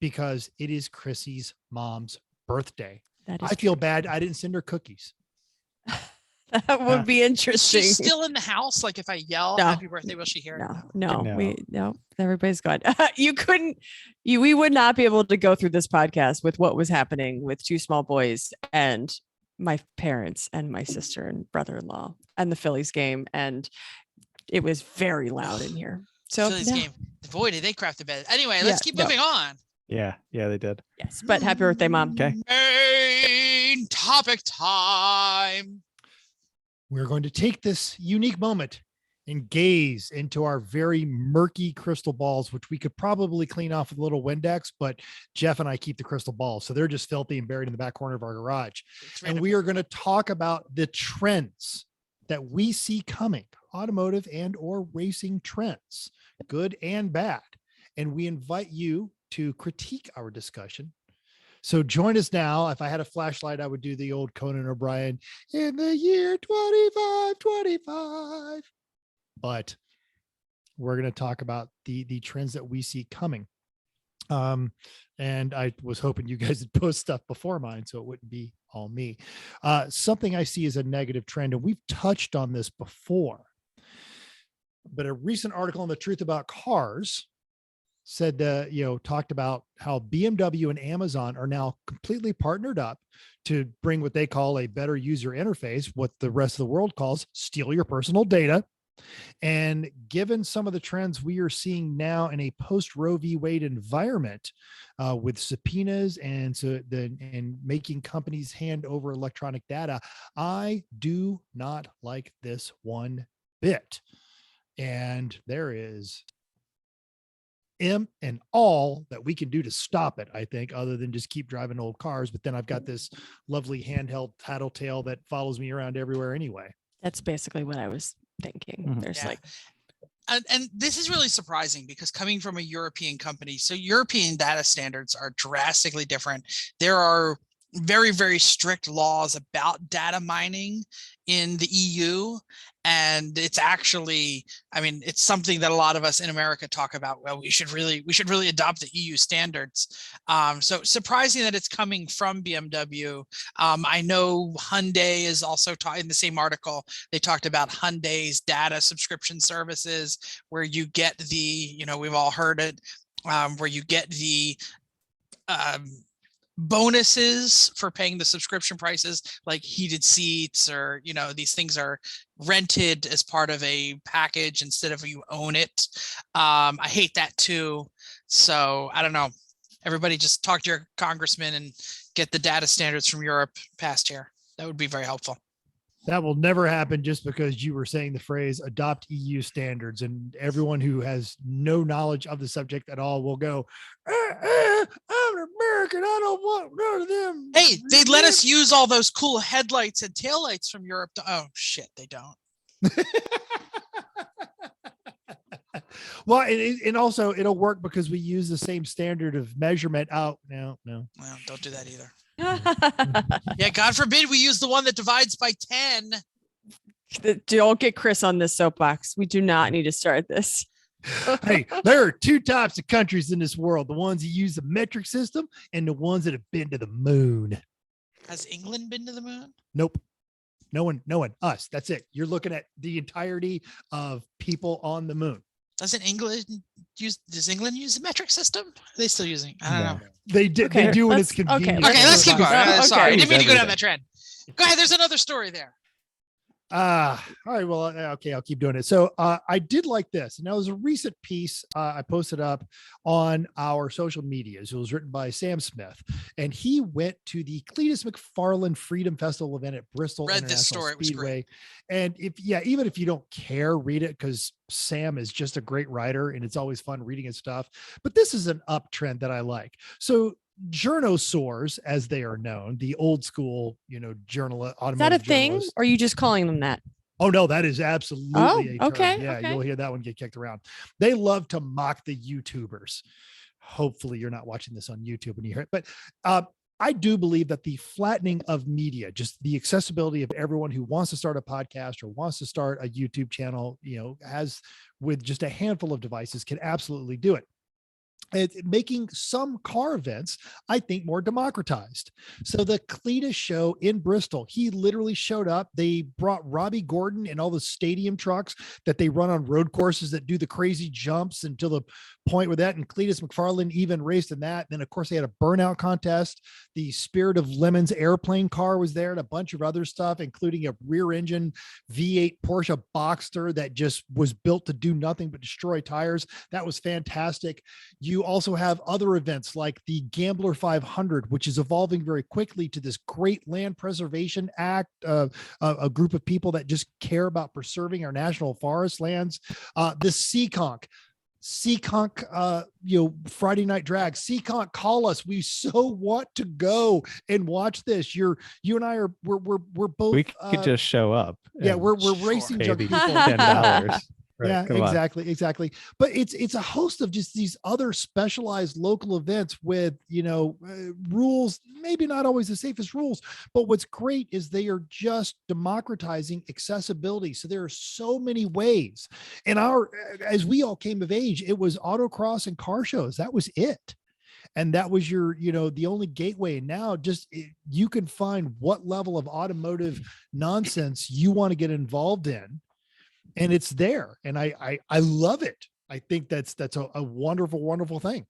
because it is Chrissy's mom's birthday.
That is
I feel bad. I didn't send her cookies.
That would be
Is
interesting.
she still in the house? Like if I yell
No.
happy birthday, will she hear it?
No, everybody's gone. We would not be able to go through this podcast with what was happening with two small boys and my parents and my sister and brother-in-law and the Phillies game. And it was very loud in here. So
Phillies game. Boy, did they crap the bed. Anyway, let's keep moving on.
Yeah, they did.
Yes, but happy birthday, Mom.
Okay.
Main topic time.
We're going to take this unique moment and gaze into our very murky crystal balls, which we could probably clean off with a little Windex, but Jeff and I keep the crystal balls. So they're just filthy and buried in the back corner of our garage. And we are going to talk about the trends that we see coming, automotive and or racing trends, good and bad. And we invite you to critique our discussion. So join us now. If I had a flashlight, I would do the old Conan O'Brien in the year 2525. But we're going to talk about the trends that we see coming. And I was hoping you guys would post stuff before mine, so it wouldn't be all me. Something I see as a negative trend, and we've touched on this before, but a recent article on The Truth About Cars said, talked about how BMW and Amazon are now completely partnered up to bring what they call a better user interface, what the rest of the world calls steal your personal data. And given some of the trends we are seeing now in a post Roe v. Wade environment, with subpoenas and making companies hand over electronic data, I do not like this one bit. And there is and all that we can do to stop it, I think, other than just keep driving old cars. But then I've got this lovely handheld tattletale that follows me around everywhere anyway.
That's basically what I was thinking.
Mhm.
There's
And this is really surprising because coming from a European company, so European data standards are drastically different. There are very, very strict laws about data mining in the EU. And it's actually, it's something that a lot of us in America talk about. Well, we should really adopt the EU standards. So surprising that it's coming from BMW. I know Hyundai is also in the same article. They talked about Hyundai's data subscription services, where you get the, we've all heard it, where you get the bonuses for paying the subscription prices, like heated seats, or these things are rented as part of a package instead of you own it. I hate that too. So I don't know, everybody just talk to your congressman and get the data standards from Europe passed here. That would be very helpful.
That will never happen, just because you were saying the phrase adopt EU standards, and everyone who has no knowledge of the subject at all will go, I'm an American, I don't want none of them.
Hey, they let us use all those cool headlights and taillights from Europe. Oh shit, they don't.
Well, and also it'll work because we use the same standard of measurement. Oh, no.
Well, don't do that either. Yeah, God forbid we use the one that divides by 10.
Don't get Chris on this soapbox. We do not need to start this.
Hey, there are two types of countries in this world: the ones that use the metric system and the ones that have been to the moon.
Has England been to the moon?
Nope. No one, us. That's it. You're looking at the entirety of people on the moon.
Does England use the metric system? Are they still using? I don't know.
They do.
Okay,
They do when it's convenient.
Okay, let's keep going.
Okay.
Sorry, I didn't mean to go down that trend. Go ahead. There's another story there.
All right. Well, okay, I'll keep doing it. So I did like this. And that was a recent piece I posted up on our social medias. It was written by Sam Smith, and he went to the Cletus McFarland Freedom Festival event at Bristol
Read this
International
story. It was
Speedway. And even if you don't care, read it, because Sam is just a great writer and it's always fun reading his stuff. But this is an uptrend that I like. So journosaurs, as they are known, the old school, automotive.
Is that a thing,
journalists.
or are you just calling them that?
Oh no, that is absolutely a term.
Okay.
Yeah,
okay.
you'll hear that one get kicked around. They love to mock the YouTubers. Hopefully you're not watching this on YouTube when you hear it, but I do believe that the flattening of media, just the accessibility of everyone who wants to start a podcast or wants to start a YouTube channel, has with just a handful of devices, can absolutely do it. It's making some car events, I think, more democratized. So the Cletus show in Bristol, he literally showed up. They brought Robbie Gordon and all the stadium trucks that they run on road courses that do the crazy jumps until the point with that. And Cletus McFarlane even raced in that. Then, of course, they had a burnout contest. The Spirit of Lemons airplane car was there and a bunch of other stuff, including a rear engine V8 Porsche Boxster that just was built to do nothing but destroy tires. That was fantastic. You also have other events like the Gambler 500, which is evolving very quickly to this great land preservation act, a group of people that just care about preserving our national forest lands. The Seekonk, Friday night drag. Seekonk, call us. We so want to go and watch this. You and I are we're both.
We could just show up.
Yeah, we're racing
pay
junk
the
people.
$10. Right,
yeah,
come on.
exactly. But it's a host of just these other specialized local events with, rules, maybe not always the safest rules, but what's great is they are just democratizing accessibility. So there are so many ways. And as we all came of age, it was autocross and car shows. That was it. And that was your, the only gateway. And now you can find what level of automotive nonsense you want to get involved in. And it's there. And I love it. I think that's a wonderful, wonderful thing.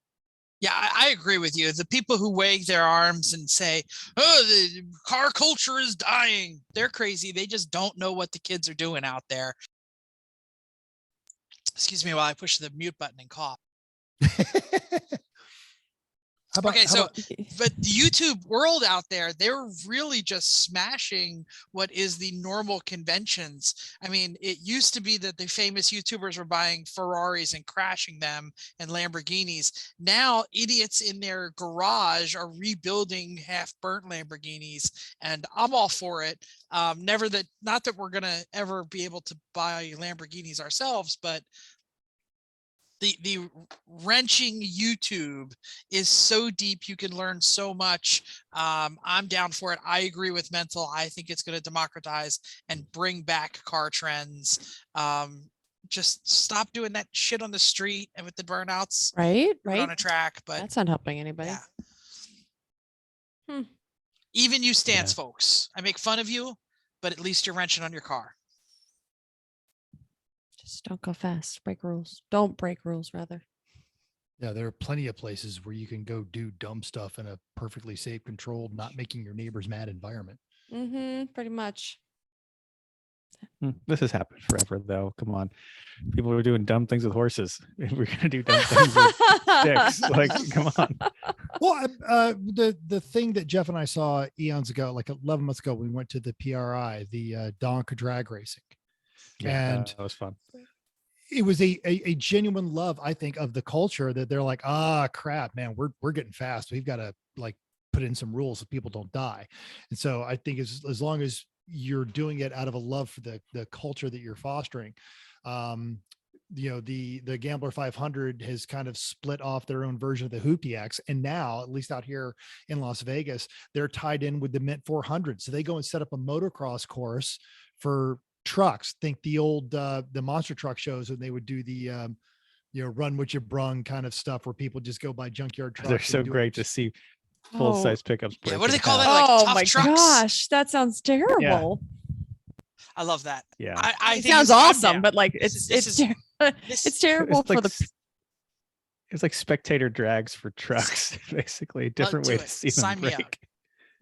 Yeah, I agree with you. The people who wave their arms and say, oh, the car culture is dying, they're crazy. They just don't know what the kids are doing out there. Excuse me while I push the mute button and cough. But the YouTube world out there, they're really just smashing what is the normal conventions. I mean, it used to be that the famous YouTubers were buying Ferraris and crashing them and Lamborghinis. Now idiots in their garage are rebuilding half-burnt Lamborghinis, and I'm all for it. Not that we're gonna ever be able to buy Lamborghinis ourselves, but the wrenching YouTube is so deep. You can learn so much. I'm down for it. I agree with Mental. I think it's going to democratize and bring back car trends. Just stop doing that shit on the street and with the burnouts.
Right.
On a track, but
that's not helping anybody.
Yeah. Even you stance folks, I make fun of you, but at least you're wrenching on your car.
Just don't go fast. Break rules. Don't break rules, rather.
Yeah, there are plenty of places where you can go do dumb stuff in a perfectly safe, controlled, not making your neighbors mad environment.
Pretty much.
This has happened forever, though. Come on. People are doing dumb things with horses. We're going to do dumb things with sticks. Like, come on.
Well, the thing that Jeff and I saw eons ago, like 11 months ago, we went to the PRI, the Donk drag racing.
Yeah,
and
that was fun.
It was a genuine love, I think, of the culture that they're like, crap, man, we're getting fast. We've got to like put in some rules so people don't die. And so I think as long as you're doing it out of a love for the culture that you're fostering, the Gambler 500 has kind of split off their own version of the Hoopty X. And now, at least out here in Las Vegas, they're tied in with the Mint 400. So they go and set up a motocross course for trucks. Think the old the monster truck shows when they would do the run what you brung kind of stuff where people just go by junkyard trucks.
They're so great to see full size pickups.
Yeah, what do they call that?
Like
tough
oh my
trucks?
Gosh, that sounds terrible.
I love that.
Yeah,
I
it
think
sounds awesome, but like it's terrible
it's like,
for the.
It's like spectator drags for trucks, basically a different way to see them
Sign me up.
break.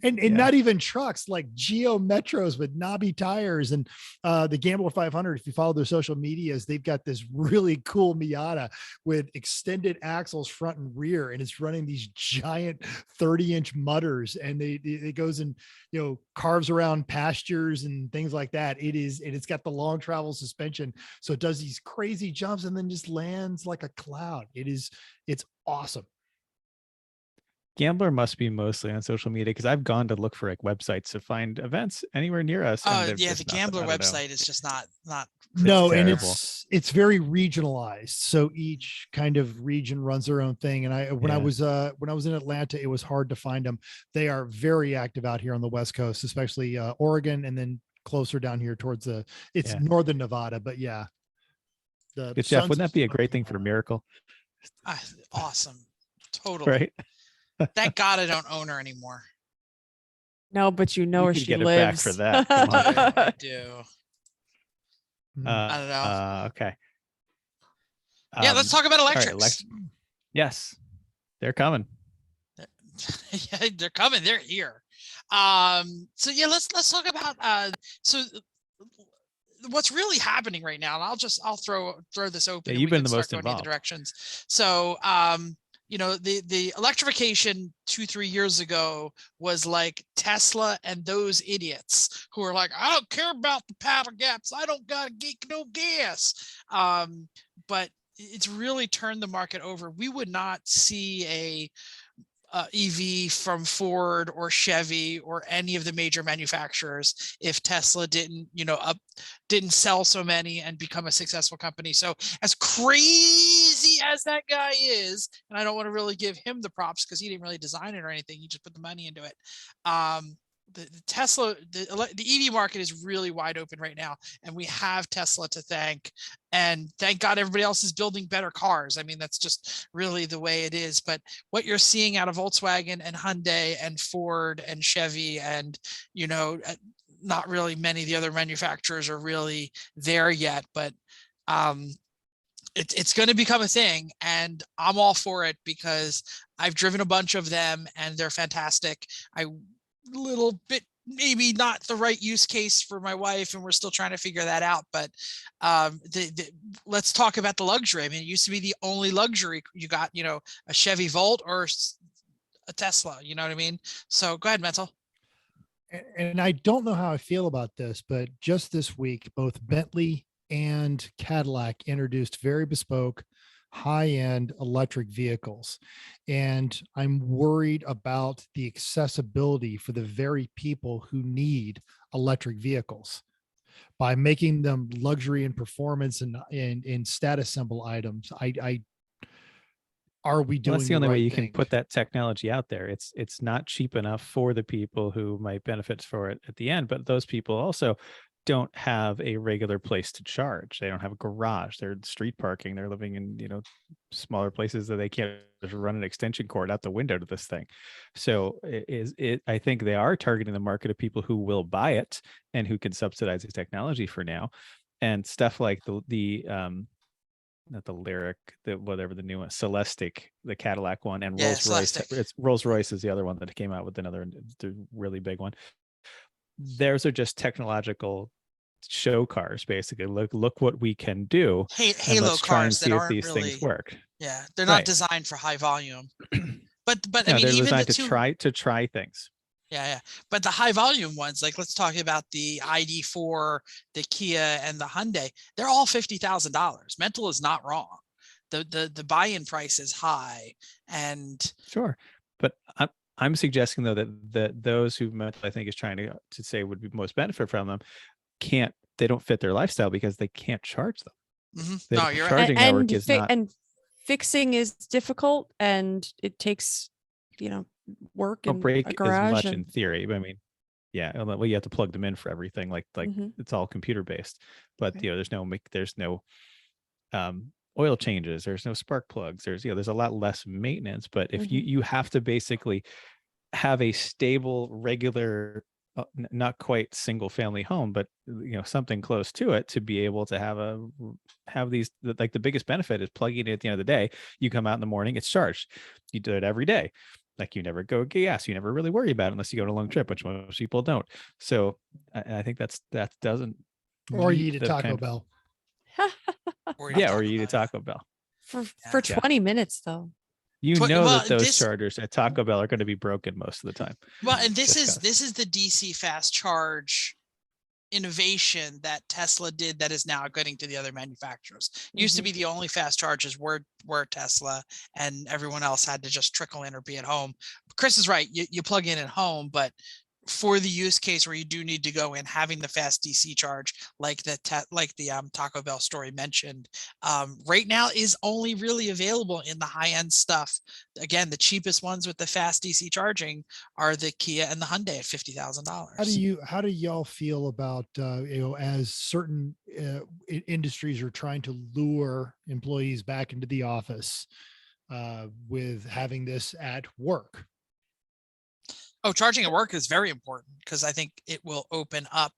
And not even trucks, like Geo Metros with knobby tires. And the Gambler 500, if you follow their social medias, they've got this really cool Miata with extended axles front and rear, and it's running these giant 30-inch mudders, and it goes and carves around pastures and things like that. It's got the long travel suspension, so it does these crazy jumps and then just lands like a cloud. It's awesome.
Gambler must be mostly on social media, because I've gone to look for like websites to find events anywhere near us.
Oh yeah, the Gambler website is just not.
No, and it's very regionalized. So each kind of region runs their own thing. And when I was in Atlanta, it was hard to find them. They are very active out here on the West Coast, especially Oregon, and then closer down here towards northern Nevada. But yeah,
Jeff, wouldn't that be a great thing for Miracle?
Awesome. Totally.
Right?
Thank God I don't own her anymore.
No, but you know
You
where
could
she
get it back
lives.
for that. Come on.
I do.
Mm.
I don't know.
Okay.
Yeah, let's talk about
all right,
electrics.
Yes, they're coming.
Yeah, they're coming. They're here. So yeah, let's talk about so what's really happening right now. And I'll throw this open.
Yeah,
and
you've
we
been
can
the
start
most
going
involved.
either directions. So the electrification 2-3 years ago was like Tesla and those idiots who are like, I don't care about the paddle gaps. I don't got to get no gas. But it's really turned the market over. We would not see a EV from Ford or Chevy or any of the major manufacturers if Tesla didn't sell so many and become a successful company. So as crazy as that guy is, and I don't want to really give him the props because he didn't really design it or anything, he just put the money into it. The Tesla, the EV market is really wide open right now, and we have Tesla to thank. And thank God everybody else is building better cars. I mean, that's just really the way it is. But what you're seeing out of Volkswagen and Hyundai and Ford and Chevy and, not really many of the other manufacturers are really there yet, but it's going to become a thing, and I'm all for it because I've driven a bunch of them and they're fantastic. Little bit maybe not the right use case for my wife, and we're still trying to figure that out, but let's talk about the luxury. I mean, it used to be the only luxury you got, a Chevy Volt or a Tesla, you know what I mean? So go ahead, Mental.
And I don't know how I feel about this, but just this week, both Bentley and Cadillac introduced very bespoke high-end electric vehicles. And I'm worried about the accessibility for the very people who need electric vehicles by making them luxury and performance and in status symbol items. Are we doing
That's the only way you
thing?
can put that technology out there. It's not cheap enough for the people who might benefit for it at the end, but those people also don't have a regular place to charge. They don't have a garage. They're street parking. They're living in, smaller places that they can't just run an extension cord out the window to this thing. So I think they are targeting the market of people who will buy it and who can subsidize the technology for now. And stuff like the not the Lyric, whatever the new one, Celestiq, the Cadillac one, and Rolls-Royce. It's Rolls-Royce is the other one that came out with another really big one. Theirs are just technological show cars, basically. Look what we can do.
Halo cars that aren't
these
really
things work.
Yeah, they're not designed for high volume. But
no,
I mean,
they're
even
designed to try things.
Yeah. But the high volume ones, like let's talk about the ID4, the Kia, and the Hyundai. They're all $50,000. Mental is not wrong. The buy-in price is high, and
sure, but I'm suggesting though that those who Mental, I think, is trying to say would be most benefit from them they don't fit their lifestyle because they can't charge them.
Mm-hmm. No, you're right.
Charging network is not,
and fixing is difficult, and it takes work and
break
a garage
as much in theory. But I mean, yeah, well, you have to plug them in for everything. Like it's all computer based. But there's no oil changes. There's no spark plugs. There's a lot less maintenance. But if you have to basically have a stable, regular, not quite single family home, but something close to it to be able to have these, like the biggest benefit is plugging it at the end of the day. You come out in the morning, it's charged. You do it every day. Like you never go gas. You never really worry about it unless you go on a long trip, which most people don't. So I think that doesn't.
Or you eat a Taco Bell.
Or you eat a Taco Bell.
For 20 minutes though.
That those chargers at Taco Bell are going to be broken most of the time.
Well, and this is the DC fast charge innovation that Tesla did that is now getting to the other manufacturers. Used to be the only fast chargers were Tesla, and everyone else had to just trickle in or be at home. Chris is right. You plug in at home, but for the use case where you do need to go in, having the fast DC charge, like the Taco Bell story mentioned, right now is only really available in the high end stuff. Again, the cheapest ones with the fast DC charging are the Kia and the Hyundai at $50,000.
How do y'all feel about as certain industries are trying to lure employees back into the office with having this at work?
Oh, charging at work is very important because I think it will open up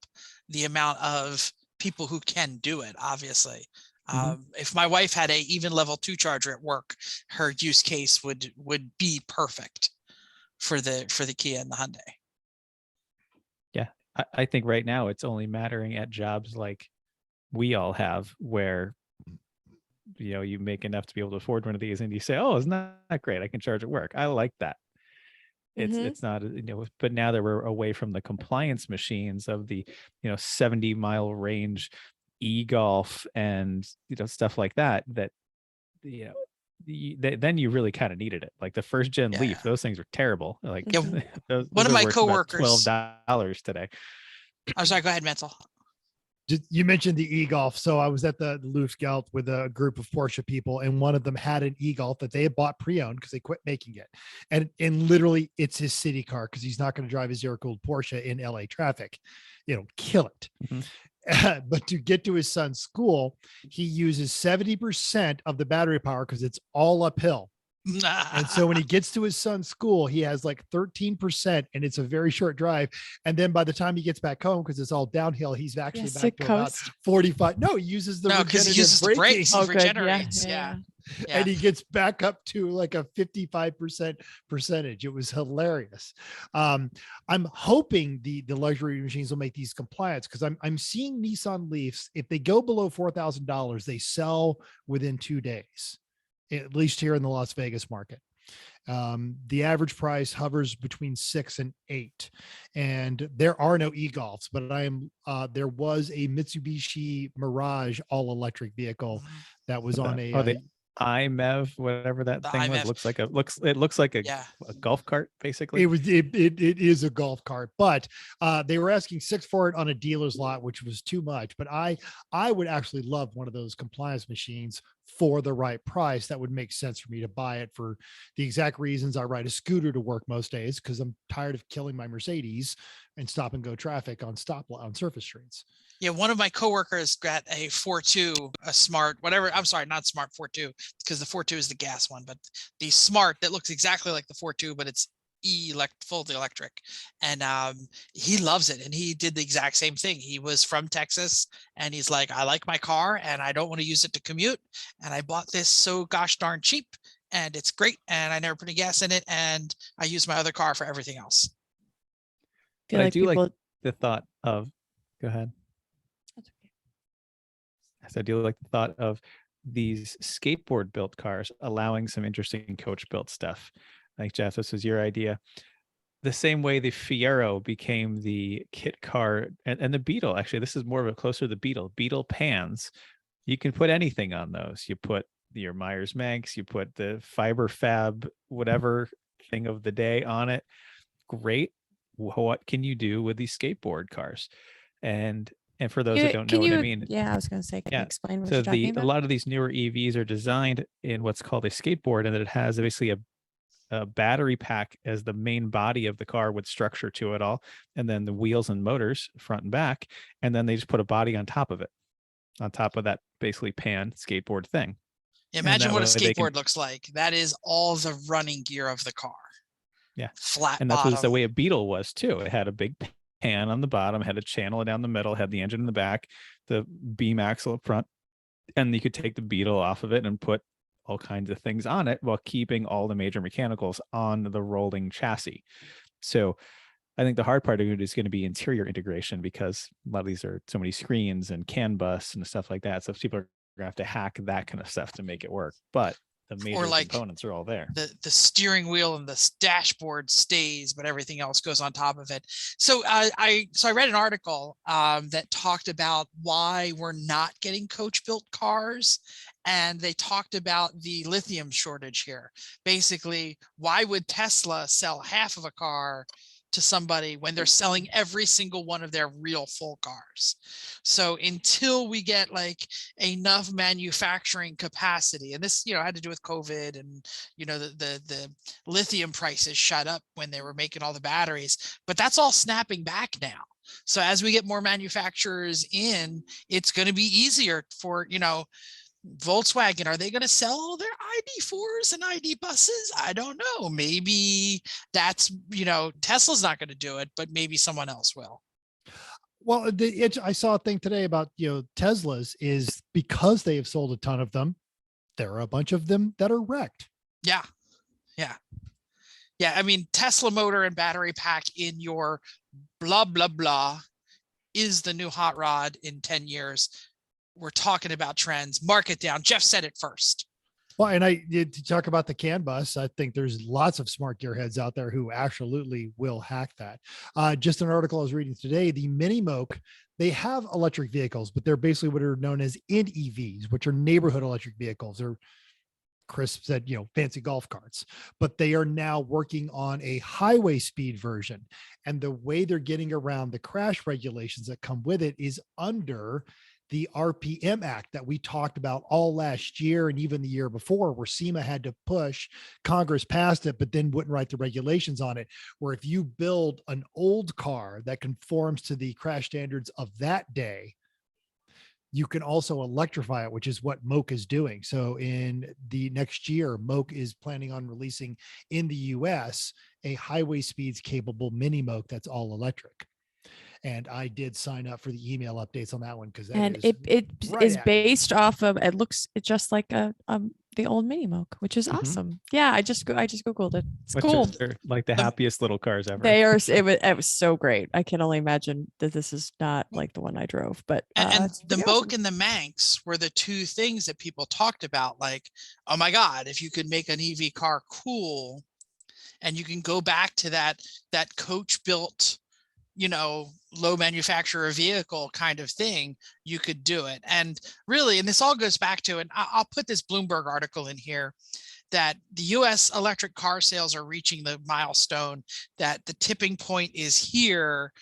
the amount of people who can do it. Obviously, if my wife had a even level 2 charger at work, her use case would be perfect for the Kia and the Hyundai.
Yeah, I think right now it's only mattering at jobs like we all have, where you make enough to be able to afford one of these, and you say, "Oh, isn't that great? I can charge at work. I like that." It's not, but now that we're away from the compliance machines of the 70-mile range e-golf and stuff like that, then you really kind of needed it. Like the first gen Leaf, those things were terrible. Like those
one of my coworkers,
$12 today.
I'm sorry, go ahead, Mental.
You mentioned the e-golf. So I was at the Luftgeld with a group of Porsche people, and one of them had an e-golf that they had bought pre-owned because they quit making it. And literally it's his city car because he's not going to drive his air-cooled Porsche in LA traffic. Kill it. But to get to his son's school, he uses 70% of the battery power because it's all uphill. And so when he gets to his son's school, he has like 13%, and it's a very short drive. And then by the time he gets back home, because it's all downhill, he's actually back to about 45. No, he uses the
brakes. He regenerates.
Yeah. And he gets back up to like a 55% percentage. It was hilarious. I'm hoping the luxury machines will make these compliance, because I'm seeing Nissan Leafs, if they go below $4,000, they sell within 2 days, at least here in the Las Vegas market. The average price hovers between 6 and 8, and there are no e-golfs, but there was a Mitsubishi Mirage all electric vehicle that was on
the iMev, whatever that thing was. It looks like a golf cart, basically.
It is a golf cart, but they were asking 6 for it on a dealer's lot, which was too much. But I would actually love one of those compliance machines for the right price. That would make sense for me to buy it for the exact reasons. I ride a scooter to work most days because I'm tired of killing my Mercedes and stop and go traffic on surface streets.
Yeah, one of my coworkers got a 4.2, a smart, whatever. I'm sorry, not smart 4.2, because the 4.2 is the gas one, but the smart that looks exactly like the 4.2, but it's fully electric. And he loves it. And he did the exact same thing. He was from Texas, and he's like, I like my car and I don't want to use it to commute. And I bought this so gosh darn cheap, and it's great. And I never put any gas in it. And I use my other car for everything else.
But I do like the thought of, go ahead. So I do like the thought of these skateboard built cars allowing some interesting coach built stuff. Like, Jeff, this was your idea. The same way the Fiero became the kit car, and the Beetle, actually, this is more of a closer to the Beetle pans. You can put anything on those. You put your Myers Manx, you put the Fiber Fab, whatever thing of the day on it. Great. What can you do with these skateboard cars? And for those that don't know what I mean.
Yeah, I was going to say, can you explain what you're talking about?
A lot of these newer EVs are designed in what's called a skateboard, and that it has basically a battery pack as the main body of the car with structure to it all, and then the wheels and motors front and back, and then they just put a body on top of it, on top of that basically pan skateboard thing.
Imagine what a skateboard looks like. That is all the running gear of the car.
Yeah,
flat
and that's
bottom.
the way a Beetle was too. It had a big pan on the bottom, had a channel down the middle, had the engine in the back, the beam axle up front, and you could take the Beetle off of it and put all kinds of things on it while keeping all the major mechanicals on the rolling chassis. So I think the hard part of it is going to be interior integration, because a lot of these are so many screens and CAN bus and stuff like that. So people are going to have to hack that kind of stuff to make it work. But the major components are all there.
The steering wheel and the dashboard stays, but everything else goes on top of it. So I read an article that talked about why we're not getting coach built cars. And they talked about the lithium shortage here. Basically, why would Tesla sell half of a car to somebody when they're selling every single one of their real full cars. So until we get like enough manufacturing capacity, and this, had to do with COVID and, the lithium prices shot up when they were making all the batteries, but that's all snapping back now. So as we get more manufacturers in, it's going to be easier for, Volkswagen. Are they going to sell all their ID4s and ID buses? I don't know. Maybe that's, Tesla's not going to do it, but maybe someone else will.
Well, I saw a thing today about, Teslas is because they have sold a ton of them. There are a bunch of them that are wrecked.
Yeah. Yeah. Yeah. I mean, Tesla motor and battery pack in your blah, blah, blah is the new hot rod in 10 years. We're talking about trends. Mark it down. Jeff said it first.
Well, and to talk about the CAN bus, I think there's lots of smart gearheads out there who absolutely will hack that. Just an article I was reading today, the Mini Moke, they have electric vehicles, but they're basically what are known as NEVs, which are neighborhood electric vehicles. Or Chris said, fancy golf carts, but they are now working on a highway speed version. And the way they're getting around the crash regulations that come with it is under the RPM Act that we talked about all last year and even the year before, where SEMA had to push. Congress passed it, but then wouldn't write the regulations on it, where if you build an old car that conforms to the crash standards of that day, you can also electrify it, which is what Moke is doing. So in the next year, Moke is planning on releasing in the US a highway speeds capable Mini Moke that's all electric. And I did sign up for the email updates on that one because
it is based off of, it looks just like the old Mini Moke, which is awesome. Yeah, I just googled it. It's cool.
They're like the happiest little cars ever.
They are. It was so great. I can only imagine that this is not like the one I drove, but
and the Moke and the Manx were the two things that people talked about. Like, oh my God, if you could make an EV car cool, and you can go back to that coach built, low manufacturer vehicle kind of thing, you could do it. And really, and this all goes back to, and I'll put this Bloomberg article in here, that the US electric car sales are reaching the milestone, that the tipping point is here.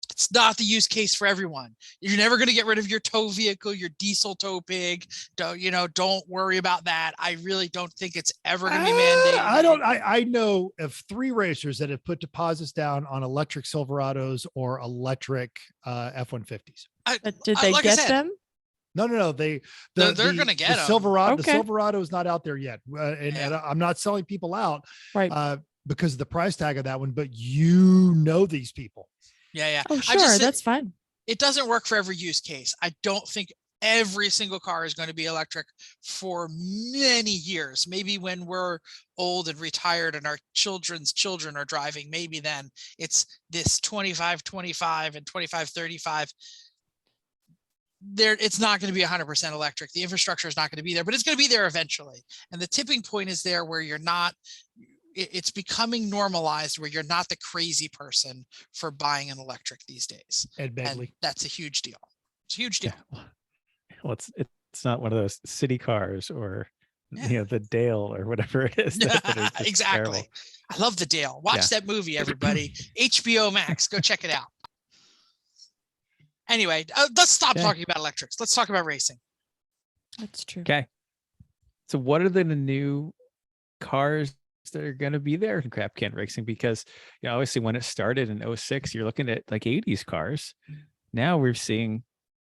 It's not the use case for everyone. You're never going to get rid of your tow vehicle, your diesel tow pig. Don't worry about that. I really don't think it's ever going to be mandated.
I know of 3 racers that have put deposits down on electric Silverados or electric F-150s.
Did they get them?
No.
They're going to get them.
Silverado. Okay. The Silverado is not out there yet. And I'm not selling people out because of the price tag of that one, but these people.
Yeah.
Oh, sure. That's fine.
It doesn't work for every use case. I don't think every single car is going to be electric for many years. Maybe when we're old and retired and our children's children are driving, maybe then it's this 25-25 and 25-35. It's not going to be 100% electric. The infrastructure is not going to be there, but it's going to be there eventually. And the tipping point is there where it's becoming normalized, where you're not the crazy person for buying an electric these days.
Ed Begley.
And that's a huge deal. It's a huge deal.
Yeah. Well, it's not one of those city cars or the Dale or whatever it is.
Exactly.
Terrible.
I love the Dale. Watch that movie, everybody. HBO Max. Go check it out. Anyway, let's stop talking about electrics. Let's talk about racing.
That's true.
Okay. So what are the new cars that are going to be there in crap can racing? Because obviously when it started in 06, you're looking at like 80s cars. Now we're seeing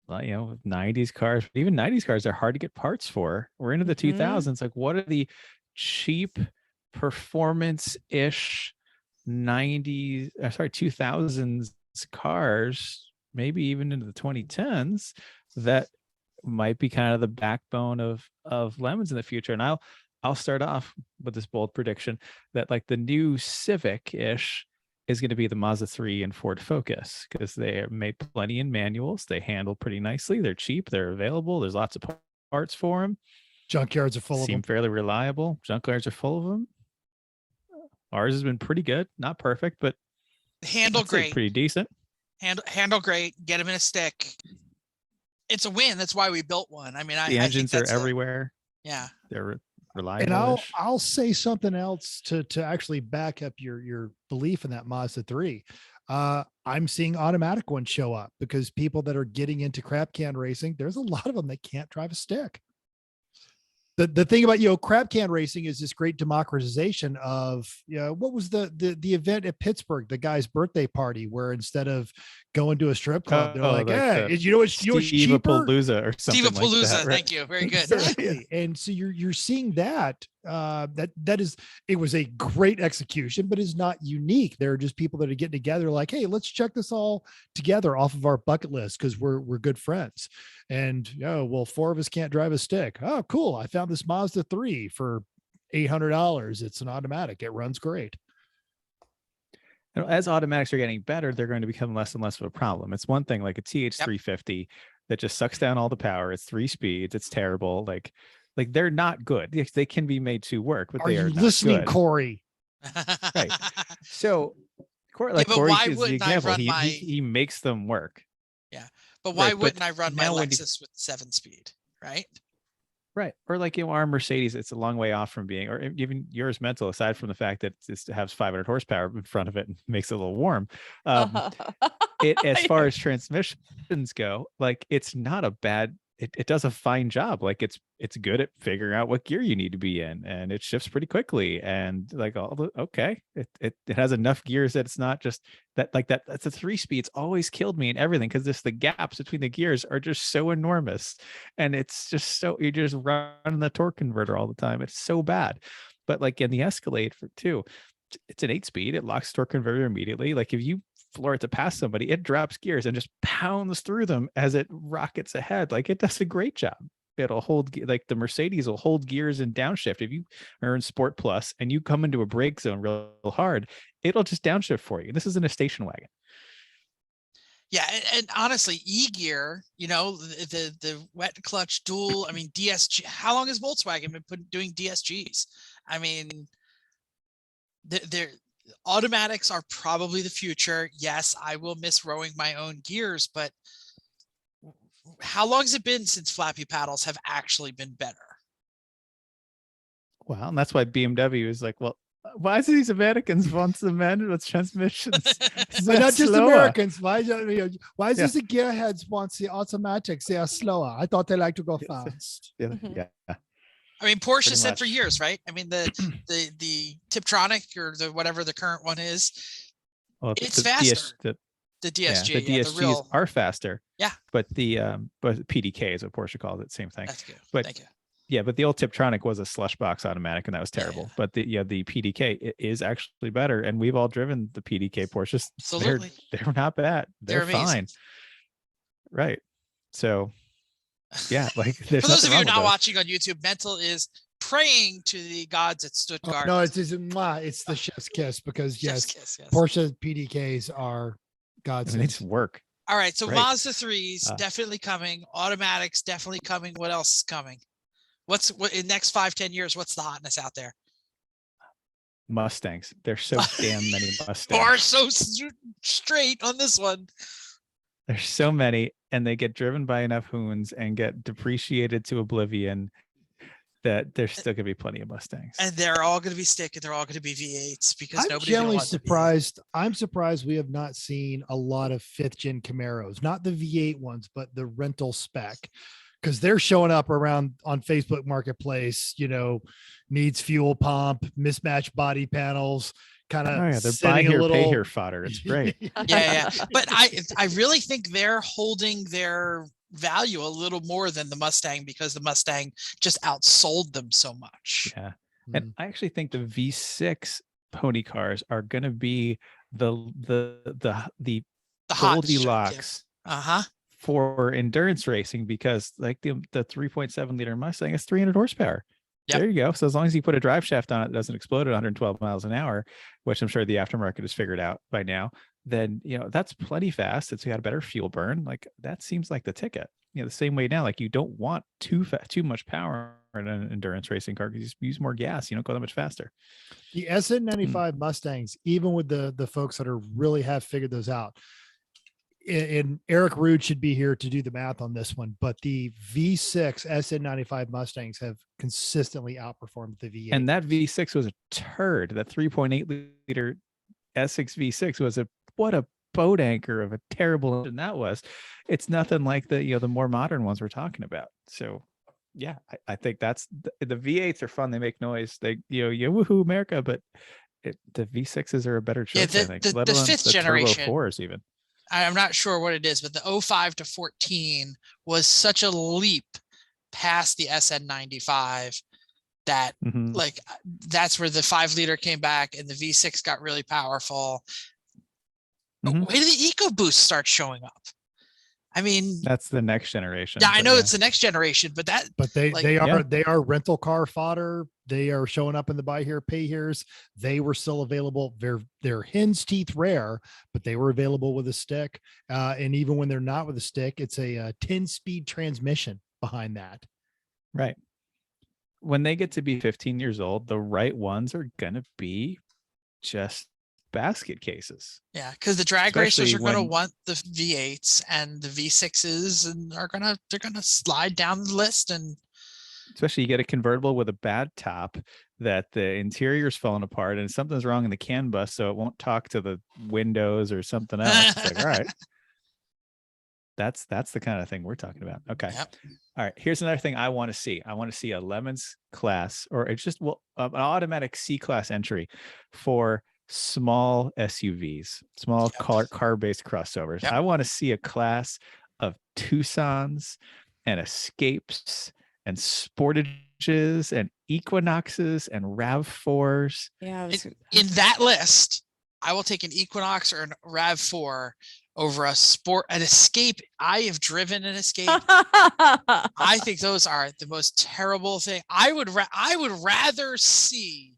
90s cars. Even 90s cars are hard to get parts for. We're into the 2000s. Like, what are the cheap performance-ish 2000s cars, maybe even into the 2010s, that might be kind of the backbone of Lemons in the future? And I'll start off with this bold prediction that like the new Civic-ish is going to be the Mazda 3 and Ford Focus, because they are made plenty in manuals. They handle pretty nicely. They're cheap. They're available. There's lots of parts for them.
Junkyards are full of them.
Seem fairly reliable. Junkyards are full of them. Ours has been pretty good. Not perfect, but
handle great.
Pretty decent.
Handle great. Get them in a stick. It's a win. That's why we built one. I mean,
the engines are everywhere.
Yeah.
They're reliable.
And I'll say something else to actually back up your belief in that Mazda 3. I'm seeing automatic ones show up because people that are getting into crab can racing, there's a lot of them that can't drive a stick. The thing about, crab can racing is this great democratization of, what was the event at Pittsburgh, the guy's birthday party, where instead of going to a strip club, they're like, hey, it's cheaper?
Palooza or something like that, right?
Thank you. Very good.
Exactly. And so you're seeing that, it was a great execution, but is not unique. There are just people that are getting together like, hey, let's check this all together off of our bucket list because we're good friends. And, four of us can't drive a stick. Oh, cool. I found this Mazda 3 for $800. It's an automatic. It runs great.
As automatics are getting better, they're going to become less and less of a problem. It's one thing like a TH350 that just sucks down all the power. It's 3 speeds. It's terrible. Like they're not good. They can be made to work, but they are not
listening,
good.
Corey?
Right. So, Corey is the example. He makes them work.
Yeah, but why wouldn't I run my Lexus with 7-speed? Right.
Right. Or like, our Mercedes, it's a long way off from being, or even yours mental, aside from the fact that it has 500 horsepower in front of it and makes it a little warm. As far as transmissions go, like, it's not a bad, it does a fine job. Like, it's good at figuring out what gear you need to be in, and it shifts pretty quickly. And like it has enough gears that it's not just that, like that's a 3-speed. It's always killed me and everything, because the gaps between the gears are just so enormous, and it's just so, you're just running the torque converter all the time. It's so bad. But like in the Escalade it's an 8-speed. It locks torque converter immediately. Like if you floor it to pass somebody, it drops gears and just pounds through them as it rockets ahead. Like, it does a great job. It'll hold, like the Mercedes will hold gears and downshift. If you are in Sport Plus and you come into a brake zone real hard, it'll just downshift for you. This isn't a station wagon.
Yeah, and honestly, E-Gear, the wet clutch dual, I mean, DSG, how long has Volkswagen been doing DSGs? I mean, they're automatics are probably the future. Yes, I will miss rowing my own gears, but how long has it been since flappy paddles have actually been better?
Well, and that's why BMW is like, well, why do these Americans want the manual transmissions?
But not just Americans. Why is this the gearheads wants the automatics? They are slower. I thought they like to go fast.
Yeah.
I mean, Porsche said for years, right? I mean, the Tiptronic, or the whatever the current one is, it's faster. The DSG,
the DSGs are faster.
Yeah,
but but PDK is what Porsche calls it. Same thing.
That's good.
But
thank you.
Yeah, but the old Tiptronic was a slush box automatic, and that was terrible.
Yeah.
But the PDK is actually better, and we've all driven the PDK Porsches.
Absolutely,
they're not bad. They're fine. Right. So, yeah, like there's
for those of you not watching on YouTube, Mental is praying to the gods at Stuttgart.
No, it's the chef's kiss, because yes, Porsche PDKs are gods.
It needs to work.
All right, so Mazda 3s definitely coming. Automatics definitely coming. What else is coming? What in next 5-10 years? What's the hotness out there?
Mustangs. There's so damn many Mustangs.
Or so straight on this one.
There's so many, and they get driven by enough hoons and get depreciated to oblivion that there's still gonna be plenty of Mustangs.
And they're all gonna be stick, and they're all gonna be V8s, because
I'm generally surprised. I'm surprised we have not seen a lot of 5th-gen Camaros, not the V8 ones, but the rental spec. Because they're showing up around on Facebook Marketplace, needs fuel pump, mismatched body panels, kind of.
They're buy here, pay here fodder. It's great.
yeah. But I really think they're holding their value a little more than the Mustang, because the Mustang just outsold them so much.
Yeah, and I actually think the V6 pony cars are going to be the Goldilocks. For endurance racing, because like the 3.7 liter Mustang is 300 horsepower. Yep. There you go. So as long as you put a drive shaft on it that doesn't explode at 112 miles an hour, which I'm sure the aftermarket has figured out by now, then that's plenty fast. It's got a better fuel burn. Like, that seems like the ticket. The same way now, like, you don't want too much power in an endurance racing car, because you use more gas. You don't go that much faster.
The SN95 Mustangs, even with the folks that are really have figured those out, and Eric Rude should be here to do the math on this one, but the V6 SN95 Mustangs have consistently outperformed the V8.
And that V6 was a turd. That 3.8 liter S6 V6 was what a boat anchor of a terrible engine that was. It's nothing like the more modern ones we're talking about. So yeah, I think that's the V8s are fun. They make noise. They woohoo America, but the V6s are a better choice. I think.
The fifth generation
Turbo 4s even.
I'm not sure what it is, but the 05 to 14 was such a leap past the SN95 that like that's where the 5 liter came back and the V6 got really powerful. Wait till the EcoBoost starts showing up. I mean,
that's the next generation.
Yeah, I know it's the next generation, but
they are rental car fodder. They are showing up in the buy here, pay here's. They were still available. They're hen's teeth rare, but they were available with a stick. And even when they're not with a stick, it's a 10-speed transmission behind that.
Right. When they get to be 15 years old, the right ones are gonna be just basket cases.
Yeah, because the drag racers are going to want the V8s and the V6s, and they're gonna slide down the list. And
especially you get a convertible with a bad top that the interior's falling apart and something's wrong in the CAN bus, so it won't talk to the windows or something else. It's like, all right, that's the kind of thing we're talking about. Okay.
Yep.
All right. Here's another thing I want to see. I want to see a Lemons class, or it's just an automatic C-class entry for small SUVs, small car-based crossovers. I want to see a class of Tucsons and Escapes and Sportages and Equinoxes and RAV4s.
Yeah.
In that list, I will take an Equinox or an RAV4 over an Escape. I have driven an Escape. I think those are the most terrible thing. I would rather see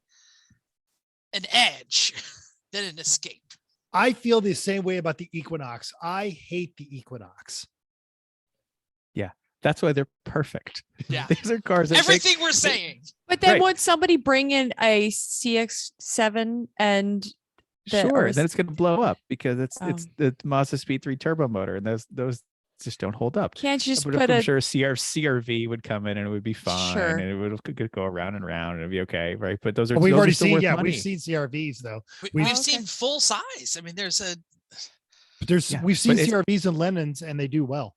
an Edge than an Escape.
I feel the same way about the Equinox. I hate the Equinox.
Yeah, that's why they're perfect.
Yeah,
these are cars.
Everything we're saying.
But then would somebody bring in a CX-7 and
then it's going to blow up because it's the Mazda Speed 3 turbo motor, and those just don't hold up.
Can't you just
I'm sure CRV would come in and it would be fine, and it would go around and around and it'd be okay, right? But those are
we've already seen
money.
We've seen CRVs though.
We've seen full size. I mean, we've
seen CRVs and Lennons and they do well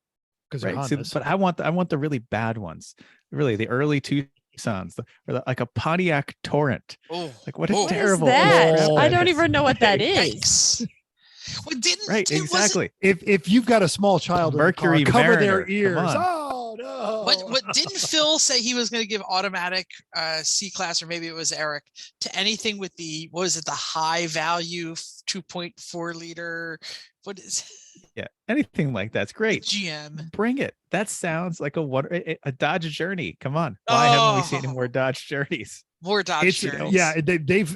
because they're Hondas.
But I want the really bad ones, really the early Tucsons, like a Pontiac Torrent. Like what is terrible?
I don't even know what that is.
Well,
exactly.
If you've got a small child,
Mercury
in the car, cover
Mariner,
their ears. Oh no!
What didn't Phil say he was going to give automatic C class, or maybe it was Eric, to anything with the the high value 2.4 liter? What is?
Yeah, anything like that's great.
GM,
bring it. That sounds like a Dodge Journey. Come on, why haven't we seen any more Dodge Journeys?
More Dodge Journeys.
Yeah, they've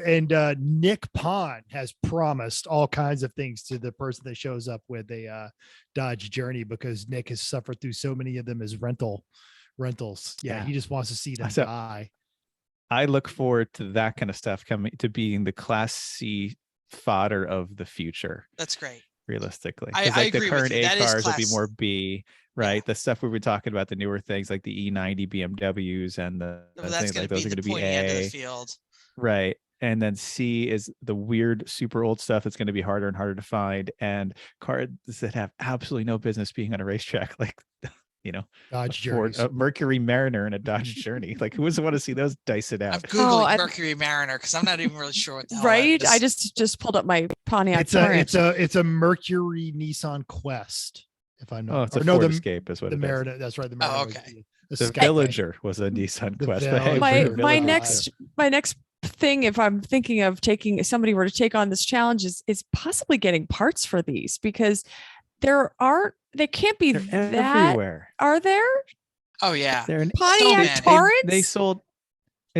Nick Pond has promised all kinds of things to the person that shows up with a Dodge Journey, because Nick has suffered through so many of them as rentals. Yeah, he just wants to see them die.
I look forward to that kind of stuff coming to being the Class C fodder of the future.
That's great.
Realistically,
I agree
the current
with you.
A cars will be more B, right? Yeah. The stuff we were talking about, the newer things like the E90 BMWs and things like those are going to be A.
End of the field.
Right. And then C is the weird, super old stuff that's going to be harder and harder to find, and cars that have absolutely no business being on a racetrack, like
Dodge
a Mercury Mariner and a Dodge Journey. Like, who doesn't want to see those dice it out?
I'm Googling Mercury Mariner because I'm not even really sure what the hell
right. I just pulled up my Pontiac Torrent.
It's a Mercury Nissan Quest. If I know.
Oh, it's a Ford Escape is what
the
it
Merida.
is.
That's right. The Merida.
Okay. The Villager was a Nissan Quest.
My next thing, if I'm thinking of taking, somebody were to take on this challenge, is possibly getting parts for these, because they can't be that everywhere. Are there?
Oh yeah,
they're
Pontiac Torrents.
They sold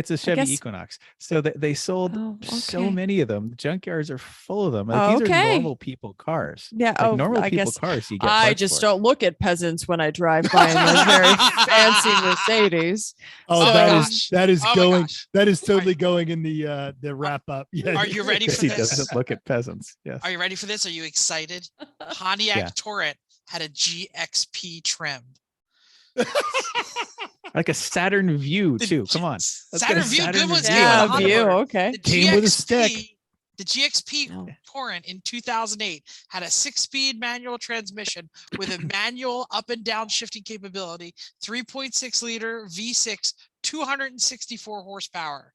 It's a Chevy
guess-
Equinox. So they sold so
okay.
many of them. The junkyards are full of them. Like, these are
Okay.
normal people cars.
Yeah.
Like normal
I
people
guess
cars you get
I
parts
just
for.
don't look at peasants when I drive by in those very fancy Mercedes.
Oh,
Oh,
that
gosh.
is that is
Oh my
going.
gosh.
That is totally going in the wrap up. Yeah.
Are you ready for
Chrissy
this?
doesn't look at peasants. Yes.
Are you ready for this? Are you excited? Pontiac
Yeah.
Torrent had a GXP trim.
Like a Saturn View too. Come on. Let's get a
Saturn View,
Saturn
good ones.
View.
Yeah,
Honda
view.
motor.
Okay.
The
Came with a
GXP
stick.
The GXP
No.
Torrent in 2008 had a 6-speed manual transmission with a manual up and down shifting capability, 3.6 liter V6, 264 horsepower.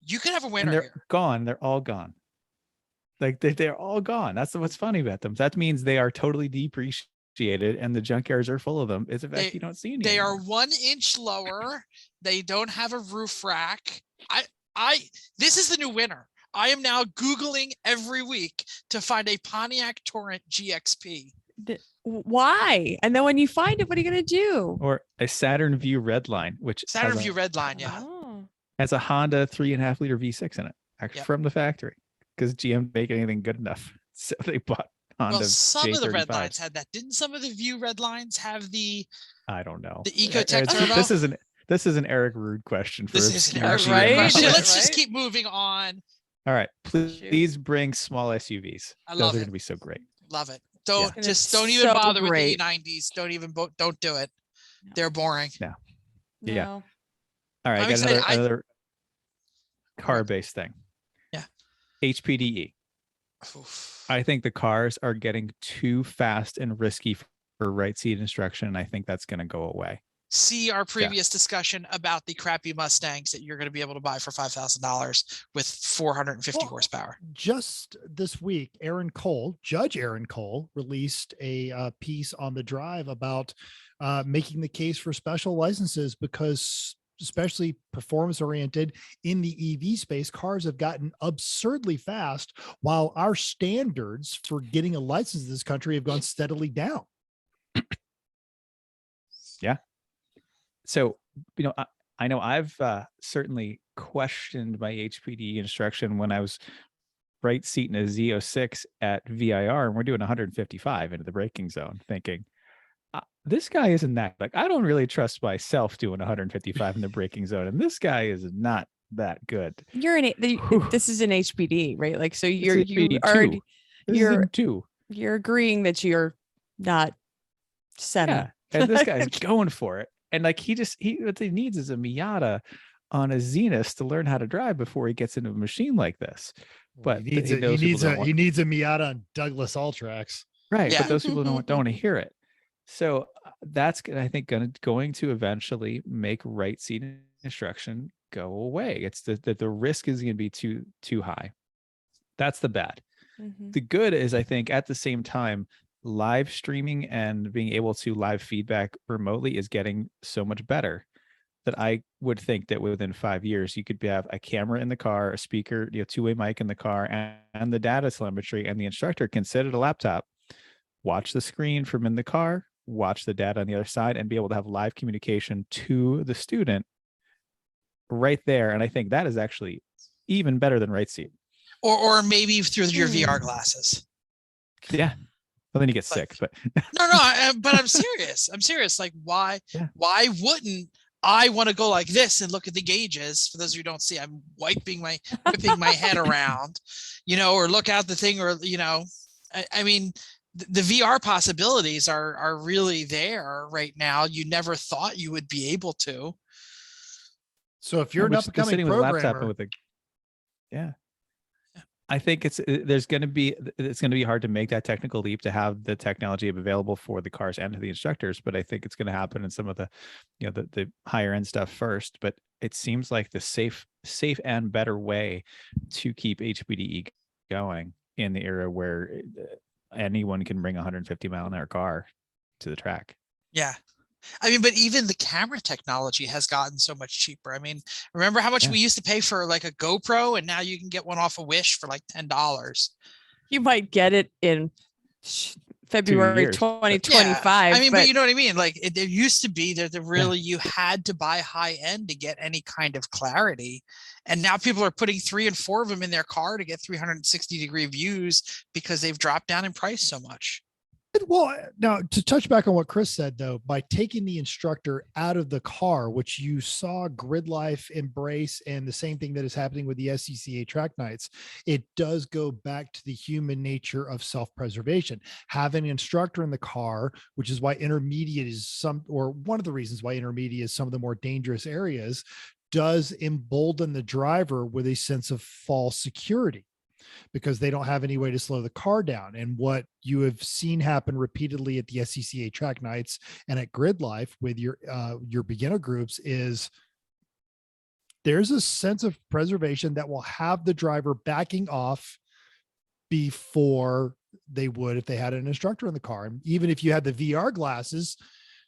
You could have a
And
winner
they're
here.
gone. They're all gone. Like they're all gone. That's what's funny about them. That means they are totally depreciated, and the junkyards are full of them. It's a fact you don't see any.
They are
anymore.
1 inch lower. They don't have a roof rack. This is the new winner. I am now Googling every week to find a Pontiac Torrent GXP.
Why? And then when you find it, what are you going to do?
Or a Saturn View Redline, which
Saturn
has
View Redline, yeah.
Oh.
has a Honda 3.5 liter V6 in it, actually
Yep.
from the factory, because GM didn't make anything good enough, so they bought Honda.
Well, some of the red
J35s.
lines had that. Didn't some of the View red lines have the
I don't know.
Ecotec
It's-
turbo?
This is an Eric Rude question. For
This
a
is an
smart
Eric
GM
right?
Rude question.
knowledge.
Let's just
Right?
keep moving on.
All right, please bring small SUVs.
I
Those
love
are
it.
going to be so great.
Love it. Don't
Yeah.
just
It's
don't even
so
bother
great.
with the E90s. Don't do it.
No.
They're boring.
Yeah.
No.
All right,
I'm
I got
excited.
another car-based thing.
Yeah.
HPDE.
Oof.
I think the cars are getting too fast and risky for right seat instruction, and I think that's going to go away.
See our previous discussion about the crappy Mustangs that you're going to be able to buy for $5,000 with 450
Well,
horsepower.
Just this week, Judge Aaron Cole, released a piece on the Drive about making the case for special licenses because, especially performance oriented in the EV space, cars have gotten absurdly fast, while our standards for getting a license in this country have gone steadily down.
So, I know I've certainly questioned my HPDE instruction when I was right seat in a Z06 at VIR, and we're doing 155 into the braking zone, thinking, this guy isn't that, like, I don't really trust myself doing 155 in the braking zone, and this guy is not that good.
You're in
Whew.
this is an HPD, right? Like, so
This
you
is HPD
already
2. This is
you're-
in 2.
you're agreeing that you're not setting.
Yeah, and this guy's going for it. And like he what he needs is a Miata on a Zenith to learn how to drive before he gets into a machine like this. But
he needs
those people don't want-
he needs a Miata on Douglas Alltracks.
Right,
Yeah.
but those people don't want to hear it. So that's I think going to eventually make right seat instruction go away. It's that the risk is going to be too high. That's the bad.
Mhm.
The good is, I think, at the same time, live streaming and being able to live feedback remotely is getting so much better that I would think that within 5 years you could have a camera in the car, a speaker, two-way mic in the car, and the data telemetry, and the instructor can sit at a laptop, watch the screen from in the car, watch the data on the other side, and be able to have live communication to the student right there. And I think that is actually even better than right seat.
Or maybe through your VR glasses.
Yeah. Well, then you get sick, but
No, but I'm serious. I'm serious. Like, why wouldn't I want to go like this and look at the gauges? For those of you who don't see, I'm whipping my head around, or look out the thing, or, I mean, the VR possibilities are really there right now. You never thought you would be able to.
So if you're an up and coming programmer,
I think it's going to be hard to make that technical leap to have the technology available for the cars and to the instructors. But I think it's going to happen in some of the, the higher end stuff first. But it seems like the safe and better way to keep HPDE going in the era where anyone can bring a 150-mile-an-hour car to the track.
Yeah. I mean, but even the camera technology has gotten so much cheaper. I mean, remember how much we used to pay for like a GoPro, and now you can get one off a Wish for like $10.
You might get it in February
years, but-
2025.
I mean, but you know what I mean? Like there used to be that really you had to buy high end to get any kind of clarity. And now people are putting 3 and 4 of them in their car to get 360-degree views because they've dropped down in price so much.
Well, now to touch back on what Chris said, though, by taking the instructor out of the car, which you saw Grid Life embrace, and the same thing that is happening with the SCCA track nights, it does go back to the human nature of self-preservation. Having an instructor in the car, which is why intermediate is one of the reasons why intermediate is some of the more dangerous areas, does embolden the driver with a sense of false security, because they don't have any way to slow the car down. And what you have seen happen repeatedly at the SCCA track nights and at Grid Life with your beginner groups is there's a sense of preservation that will have the driver backing off before they would if they had an instructor in the car. And even if you had the VR glasses,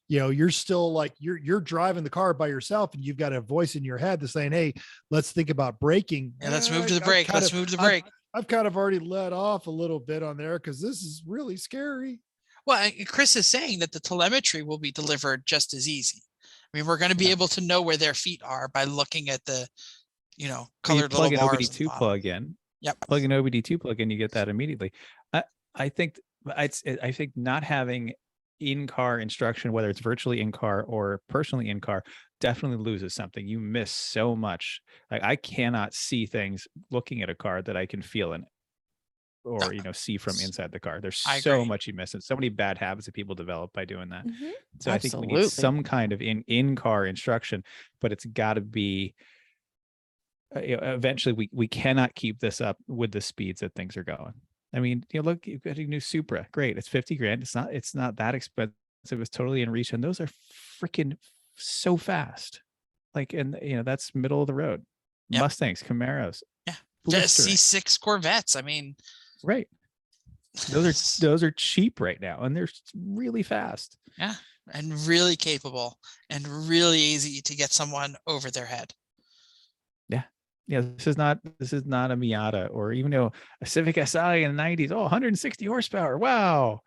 you're still like, you're driving the car by yourself and you've got a voice in your head that's saying, hey, let's think about braking.
Yeah, let's move to the brake. Let's move to the brake.
I've kind of already let off a little bit on there because this is really scary.
Well, Chris is saying that the telemetry will be delivered just as easy. I mean, we're going to be able to know where their feet are by looking at the, colored
plug
little
an
bars.
OBD2 plug in.
Yep.
Plug an OBD2 plug in, you get that immediately. I think not having in-car instruction, whether it's virtually in-car or personally in-car, definitely loses something. You miss so much. Like I cannot see things looking at a car that I can feel in it or see from inside the car. There's so much you miss, and so many bad habits that people develop by doing that.
Mm-hmm.
So I think we need some kind of in-car instruction, but it's got to be eventually we cannot keep this up with the speeds that things are going. I mean, look, you've got a new Supra. Great. It's $50,000. It's not that expensive. It's totally in reach. And those are freaking so fast. Like, and that's middle of the road. Yep. Mustangs, Camaros.
Yeah. Just C6 Corvettes. I mean,
right. Those are cheap right now. And they're really fast.
Yeah. And really capable and really easy to get someone over their head.
Yeah, this is not a Miata or even a Civic Si in the 90s. Oh, 160 horsepower. Wow.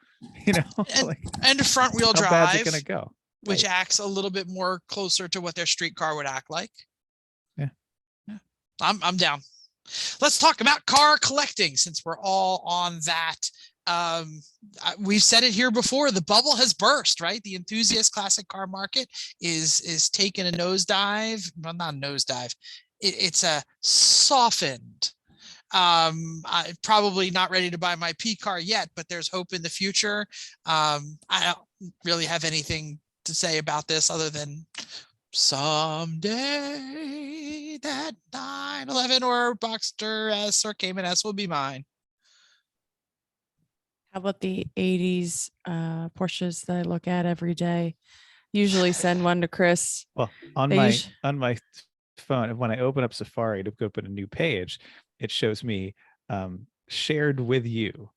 And front wheel drive.
How bad's it going to go?
Which acts a little bit more closer to what their street car would act like.
Yeah.
I'm down. Let's talk about car collecting since we're all on that. We've said it here before. The bubble has burst, right? The enthusiast classic car market is taking a nosedive. Well, not a nosedive. It's a softened. I'm probably not ready to buy my P car yet, but there's hope in the future. I don't really have anything to say about this other than someday that 911 or Boxster S or Cayman S will be mine.
How about the 80s Porsches that I look at every day? Usually send one to Chris.
Well, on my phone, when I open up Safari to open a new page, it shows me shared with you,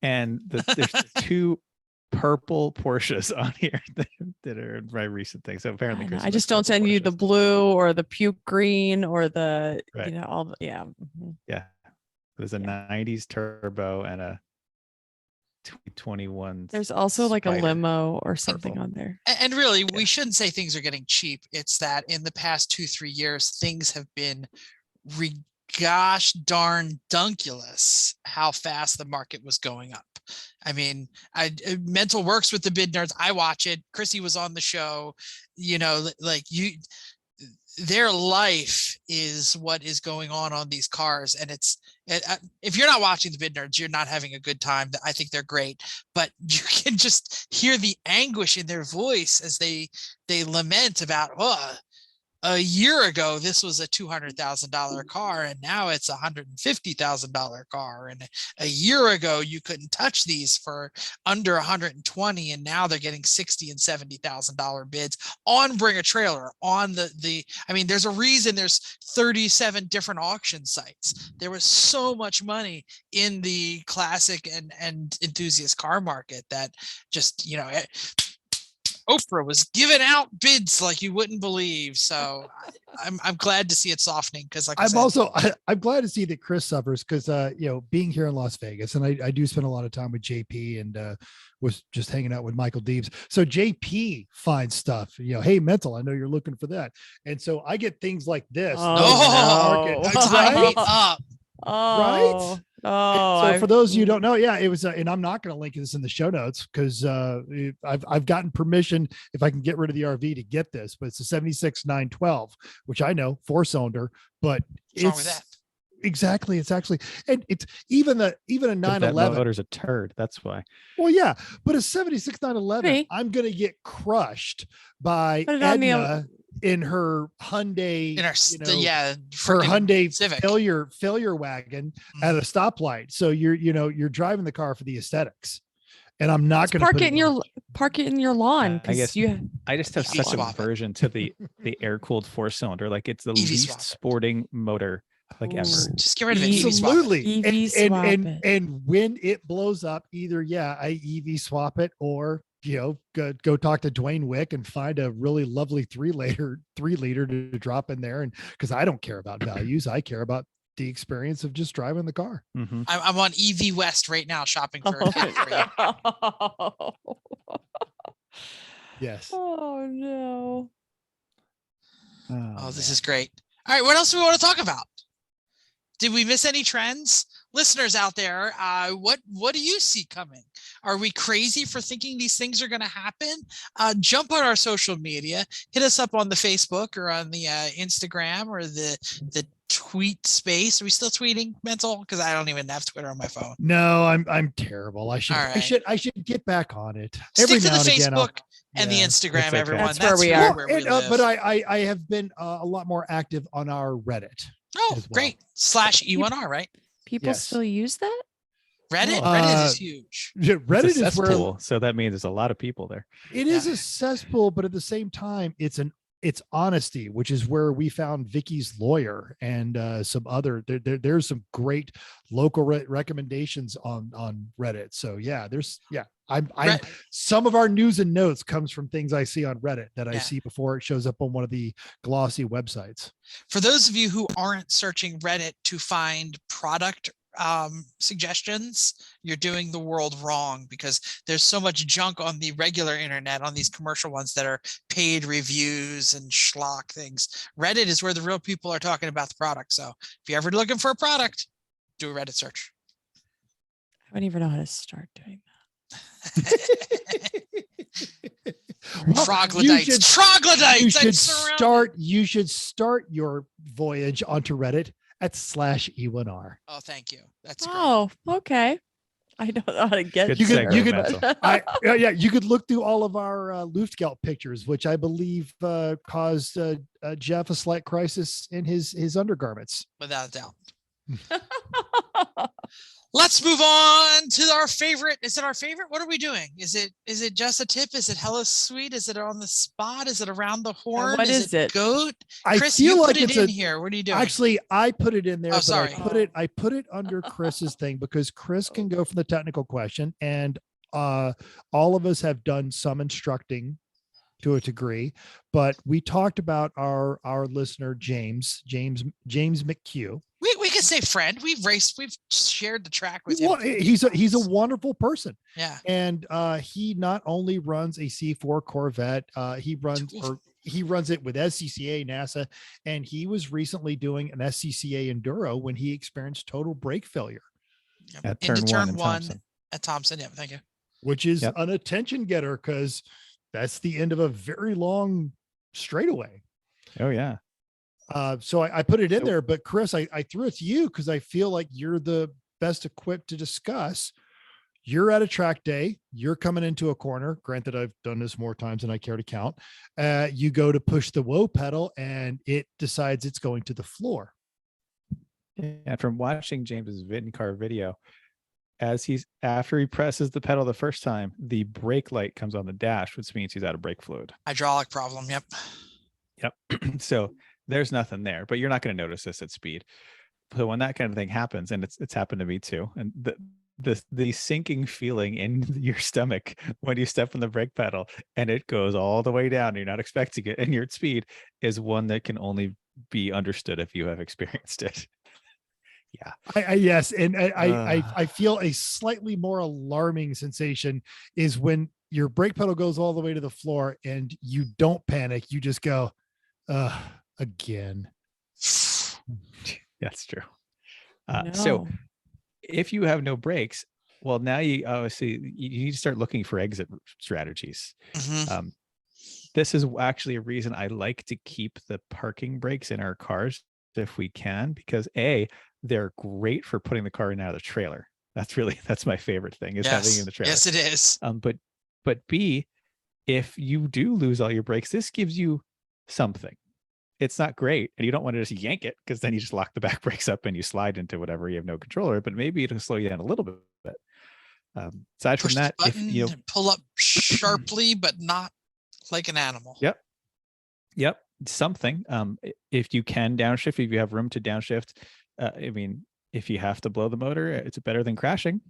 and there's 2 purple Porsches on here that are my recent things. So apparently
I just don't send you the blue or the puke green or the all yeah. Mm-hmm.
Yeah, there's a 90s turbo and a 2021.
There's also like a limo or something on there.
And really, we shouldn't say things are getting cheap. It's that in the past 2-3 years, things have been gosh darn dunkulous how fast the market was going up. I mean, Mental works with the bid nerds. I watch it. Chrissy was on the show. Their life is what is going on these cars. And if you're not watching the bid nerds, you're not having a good time. I think they're great, but you can just hear the anguish in their voice as they lament about, a year ago, this was a $200,000 car, and now it's a $150,000 car. And a year ago, you couldn't touch these for under 120, and now they're getting $60,000 and $70,000 bids on Bring a Trailer. On I mean, there's a reason there's 37 different auction sites. There was so much money in the classic and enthusiast car market that just Oprah was giving out bids like you wouldn't believe. So I'm glad to see it softening because, like
I'm glad to see that Chris suffers because being here in Las Vegas, and I do spend a lot of time with JP and was just hanging out with Michael Deebs. So JP finds stuff. Hey, Mental, I know you're looking for that, and so I get things like this.
Right? Up.
Right?
Oh,
so for those of you who don't know, it was, and I'm not going to link this in the show notes because I've gotten permission if I can get rid of the RV to get this, but it's a 76-912, which I know 4-cylinder, but
What's wrong with that?
Exactly. It's actually, and it's even a 911
motor's a turd. That's why.
Well, yeah, but a 76-911,
Hey.
I'm going to get crushed by
Put it on the-
Edna in her Hyundai,
In our,
her
freaking
Hyundai
Civic.
failure wagon at a stoplight. So you're driving the car for the aesthetics, and I'm not going to
park it in your lawn
I guess
because
I just have
EV
such
swap
a
it.
aversion to the air-cooled 4-cylinder. Like it's the
EV
least
swap it.
sporting motor like ever.
Just get rid of it. EV swap it.
Absolutely.
EV swap it.
And when it blows up, either I EV swap it or go talk to Dwayne Wick and find a really lovely 3-liter to drop in there. And because I don't care about values, I care about the experience of just driving the car.
Mm-hmm.
I'm on EV West right now shopping for a kit for you.
Yes.
Oh no.
Oh, this is great. All right, what else do we want to talk about? Did we miss any trends? Listeners out there, what do you see coming? Are we crazy for thinking these things are going to happen? Jump on our social media, hit us up on the Facebook or on the Instagram or the tweet space. Are we still tweeting, Mental? Because I don't even have Twitter on my phone.
No, I'm terrible. I should get back on it.
Stick to the
now and again,
Facebook and the
yeah,
Instagram,
okay.
everyone.
That's where we are.
where we
Well,
live.
but I have been a lot more active on our Reddit.
Oh,
as well.
great. /E1R, right?
People
Yes.
still use that?
Reddit?
Well,
Reddit is huge.
Reddit
It's a
is where
cesspool, so that means there's a lot of people there.
it is a cesspool, but at the same time, it's honesty, which is where we found Vicky's lawyer and some other there's some great local recommendations on Reddit. So I'm some of our news and notes comes from things I see on Reddit that I see before it shows up on one of the glossy websites.
For those of you who aren't searching Reddit to find product suggestions, you're doing the world wrong because there's so much junk on the regular internet, on these commercial ones that are paid reviews and schlock things. Reddit is where the real people are talking about the product. So if you're ever looking for a product, do a Reddit search.
I don't even know how to start doing that.
Troglodytes.
You should start your voyage onto Reddit at /E1R.
Oh, thank you. That's great.
Oh, okay. I don't know how to get
Good
You could-
segue,
you could-
Mental.
You could look through all of our Luftgeld pictures, which I believe caused Jeff a slight crisis in his undergarments.
Without a doubt. Let's move on to our favorite. Is it our favorite? What are we doing? Is it just a tip? Is it hella sweet? Is it on the spot? Is it around the horn?
what is it?
Goat?
I
Chris,
feel
you
like
put it
it's
in here. What are you doing?
Actually, I put it in there.
Oh,
but
sorry.
I put it under Chris's thing because Chris can go for the technical question, and all of us have done some instructing to a degree. But we talked about our listener James McHugh.
We can say friend. We've shared the track with him.
Well, he's a wonderful person.
Yeah.
And he not only runs a C4 Corvette, he runs it with SCCA NASA, and he was recently doing an SCCA Enduro when he experienced total brake failure,
At
Into
turn
turn
one in
one
Thompson.
at Thompson. Yeah, thank you.
which is
Yep.
an attention getter because that's the end of a very long straightaway.
Oh yeah.
So I put it in there, but Chris, I threw it to you because I feel like you're the best equipped to discuss. You're at a track day, you're coming into a corner. Granted, I've done this more times than I care to count. You go to push the whoa pedal and it decides it's going to the floor.
And from watching James's VinCar video, after he presses the pedal the first time, the brake light comes on the dash, which means he's out of brake fluid.
Hydraulic problem. Yep.
So there's nothing there, but you're not going to notice this at speed. So when that kind of thing happens, and it's happened to me too, and the sinking feeling in your stomach when you step on the brake pedal and it goes all the way down, you're not expecting it, and your speed is one that can only be understood if you have experienced it. Yeah.
Yes, and I feel a slightly more alarming sensation is when your brake pedal goes all the way to the floor and you don't panic, you just go, again.
That's true.
No.
So if you have no brakes, well, now you obviously you need to start looking for exit strategies.
Mhm.
This is actually a reason I like to keep the parking brakes in our cars if we can, because they're great for putting the car in and out of the trailer. That's my favorite thing, is having it in the trailer.
Yes, it is.
But B, if you do lose all your brakes, this gives you something. It's not great, and you don't want to just yank it, because then you just lock the back brakes up and you slide into whatever, you have no control over it, but maybe it'll slow you down a little bit. Aside
Push
from that,
the button,
if you
and pull up sharply, but not like an animal.
Yep, something. If you can downshift, if you have room to downshift, I mean, if you have to blow the motor, it's better than crashing,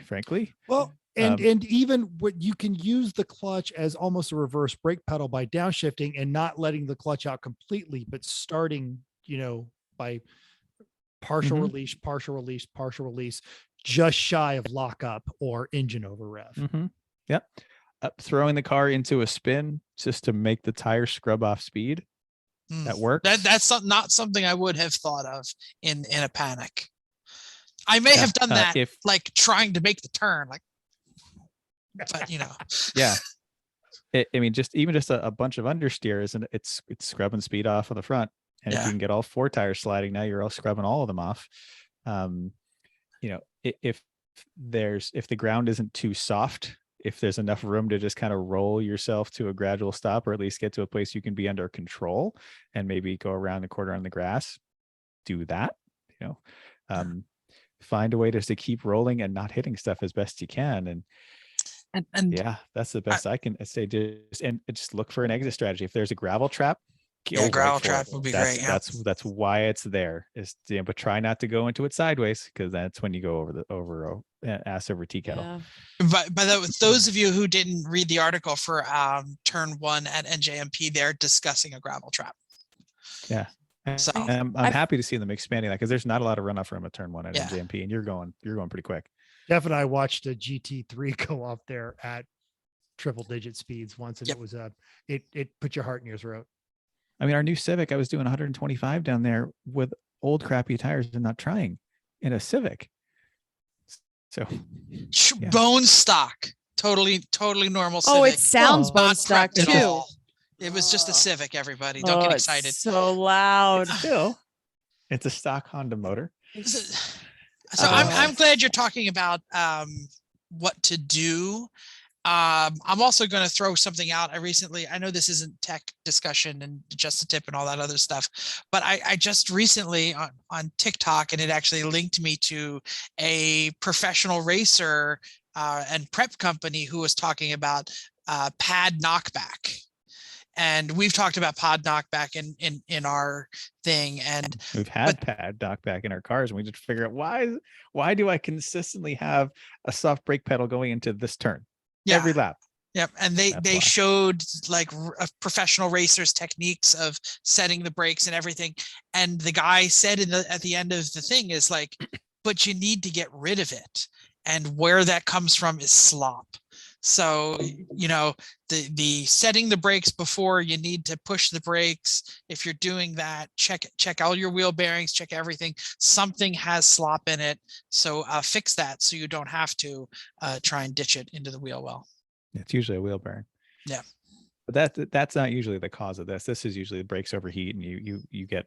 frankly.
Well, and even what you can use the clutch as almost a reverse brake pedal by downshifting and not letting the clutch out completely, but starting, by partial release, partial release, partial release, just shy of lockup or engine over rev.
Yep. Throwing the car into a spin just to make the tire scrub off speed. That works.
That's not something I would have thought of in a panic. I may have done that, like trying to make the turn, but
Yeah. I mean, just a bunch of understeers, and it's scrubbing speed off of the front. And if you can get all four tires sliding, now you're all scrubbing all of them off. If the ground isn't too soft, if there's enough room to just kind of roll yourself to a gradual stop, or at least get to a place you can be under control and maybe go around the corner on the grass, do that. Find a way to keep rolling and not hitting stuff as best you can. And yeah, that's the best I can say. Just look for an exit strategy. If there's a gravel trap,
gravel trap would be great. Yeah.
That's why it's there. But try not to go into it sideways, because that's when you go over ass over tea kettle.
Yeah. But those of you who didn't read the article for turn 1 at NJMP, they're discussing a gravel trap.
Yeah.
So
I'm happy to see them expanding that, because there's not a lot of runoff from a turn 1 at NJMP, and you're going pretty quick.
Jeff and I watched a GT3 go off there at triple digit speeds once, and it was it put your heart in your throat.
I mean, our new Civic, I was doing 125 down there with old crappy tires and not trying in a Civic. So
bone stock, totally normal Civic.
Oh, it sounds bone stock too.
It was just a Civic, everybody. Don't get excited.
It's so loud.
It's a stock Honda motor.
So I'm glad you're talking about what to do. I'm also going to throw something out. I know this isn't tech discussion and just a tip and all that other stuff, but I just recently on TikTok, and it actually linked me to a professional racer and prep company who was talking about pad knockback. And we've talked about pad knockback in our thing, and
we've had pad knockback in our cars, and we just figure out why do I consistently have a soft brake pedal going into this turn every lap?
Yep. And they showed like professional racers techniques of setting the brakes and everything. And the guy said at the end of the thing is like, but you need to get rid of it. And where that comes from is slop. So, the setting the brakes before you need to push the brakes. If you're doing that, check all your wheel bearings, check everything. Something has slop in it. So fix that so you don't have to try and ditch it into the wheel well.
It's usually a wheel bearing.
Yeah.
But that's not usually the cause of this. This is usually the brakes overheat and you get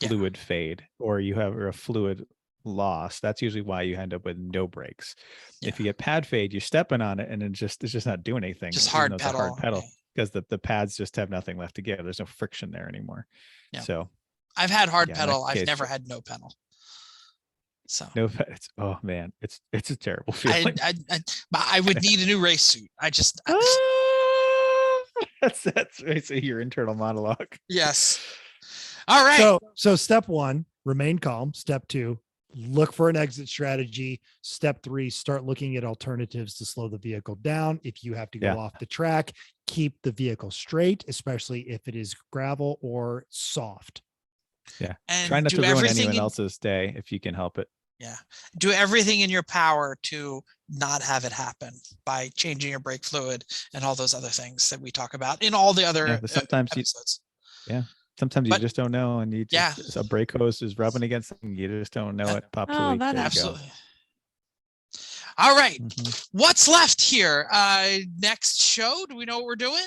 fluid fade, or you have a fluid loss. That's usually why you end up with no brakes. If you get pad fade, you're stepping on it and it's just not doing anything.
Just hard pedal.
Because the pads just have nothing left to give. There's no friction there anymore. Yeah. So
I've had hard pedal. I've never had no pedal. So
no, oh man, it's a terrible feeling.
I would need a new race suit.
That's basically your internal monologue.
Yes. All right.
So step 1, remain calm. Step 2, look for an exit strategy. Step 3, start looking at alternatives to slow the vehicle down. If you have to go off the track, keep the vehicle straight, especially if it is gravel or soft.
Yeah.
And
try not
do
to ruin
everything
anyone
in-
else's day if you can help it.
Yeah. Do everything in your power to not have it happen by changing your brake fluid and all those other things that we talk about in all the other
But sometimes
episodes.
Sometimes you
But-
just don't know, and you just a brake hose is rubbing against something, you just don't know it pops a leak.
that
There you go.
Absolutely. All right.
Mhm.
What's left here? Next show, do we know what we're doing?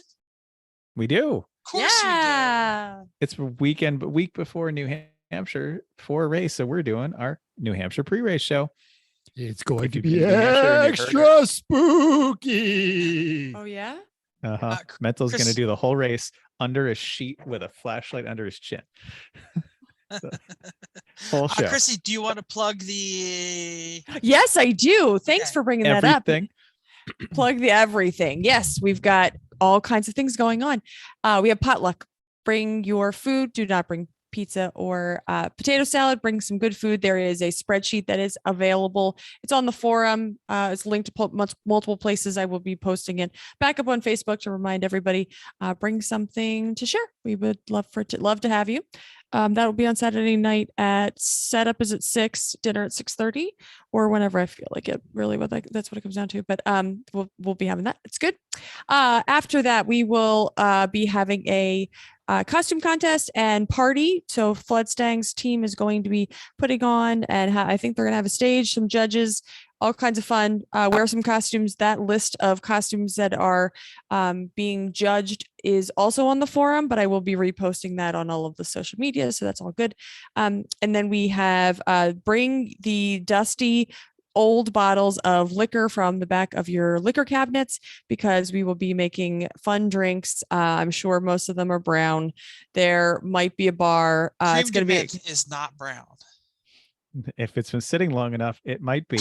We do.
Of course
Yeah.
It's a week before New Hampshire for a race, so we're doing our New Hampshire pre-race show.
It's going
If
to
you've
be
been to New Hampshire and you've heard
extra spooky.
Oh yeah.
Mental's
Chris-
going to do the whole race under a sheet with a flashlight under his chin. Whole show.
Chrissy, do you want to plug the
Yes, I do. Thanks
Okay.
for bringing that up.
Everything.
Plug the everything. Yes, we've got all kinds of things going on. We have potluck. Bring your food. Do not bring pizza or potato salad. Bring some good food. There is a spreadsheet that is available. It's on the forum. It's linked to multiple places. I will be posting it back up on Facebook to remind everybody. Bring something to share. We would love to have you. That will be on Saturday night at setup is at 6, dinner at 6:30, or whenever I feel like it. Really, that's what it comes down to. But we'll be having that. It's good. After that, we will be having a costume contest and party. So Floodstang's team is going to be putting on, and I think they're going to have a stage, some judges, all kinds of fun. Wear some costumes. That list of costumes that are being judged is also on the forum, but I will be reposting that on all of the social media. So that's all good. And then we have bring the dusty old bottles of liquor from the back of your liquor cabinets, because we will be making fun drinks. I'm sure most of them are brown. There might be a bar. It's going to be
is not brown.
If it's been sitting long enough, it might be.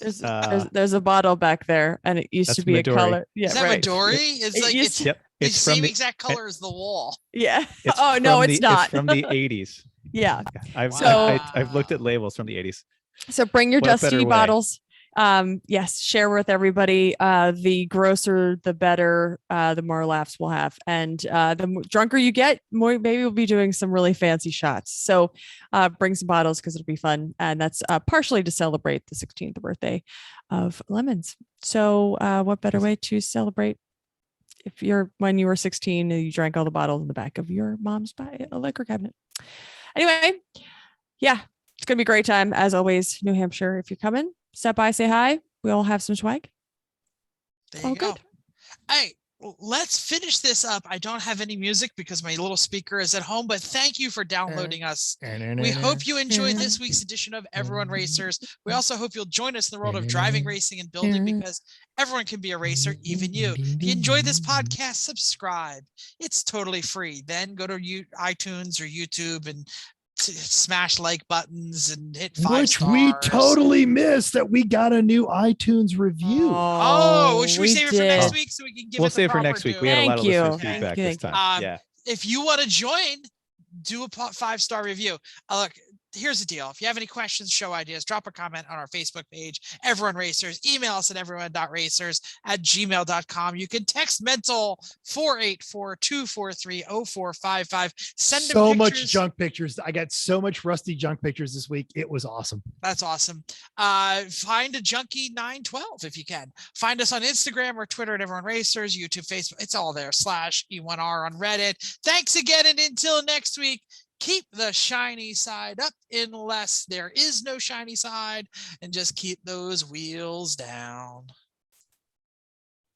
there's a bottle back there, and it used to be
Midori.
a color. Yeah,
Is that
right.
Midori? It's
It
like
used
it's
to-
Yep.
the
It's from
same
the
exact color as the wall.
Yeah.
it's
Oh no,
from
it's
the-
not.
It's from the 80s.
Yeah.
I've looked at labels from the 80s.
So bring your
What better
dusty
way?
bottles. Yes, share with everybody. The grosser, the better, the more laughs we'll have. And the drunker you get, more maybe we'll be doing some really fancy shots. So bring some bottles because it'll be fun. And that's partially to celebrate the 16th birthday of Lemons. So what better way to celebrate when you were 16 and you drank all the bottles in the back of your mom's liquor cabinet? Anyway, yeah, it's going to be a great time. As always, New Hampshire, if you're coming, step by, say hi. We all have some swag.
There you go. Hey, let's finish this up. I don't have any music because my little speaker is at home, but thank you for downloading us. We hope you enjoyed this week's edition of Everyone Racers. We also hope you'll join us in the world of driving, racing, and building, because everyone can be a racer, even you. If you enjoyed this podcast, subscribe. It's totally free. Then go to iTunes or YouTube and smash like buttons and hit 5
Which
stars.
we totally missed that we got a new iTunes review.
Oh, should we save it for next week so we can give
We'll
it the
save it for
proper
next week.
due?
We had a lot of listener
Thank you.
feedback
Thank
this
you.
time. Yeah.
If you want to join, do a 5-star review. Look, here's the deal. If you have any questions, show ideas, drop a comment on our Facebook page, Everyone Racers. Email us at everyone.racers@gmail.com. You can text Mental 484-243-0455. Send them
So much
pictures.
junk pictures. I got so much rusty junk pictures this week. It was awesome.
That's awesome. Find a junkie 912 if you can. Find us on Instagram or Twitter at Everyone Racers, YouTube, Facebook. It's all there. /E1R on Reddit. Thanks again, and until next week, keep the shiny side up unless there is no shiny side, and just keep those wheels down.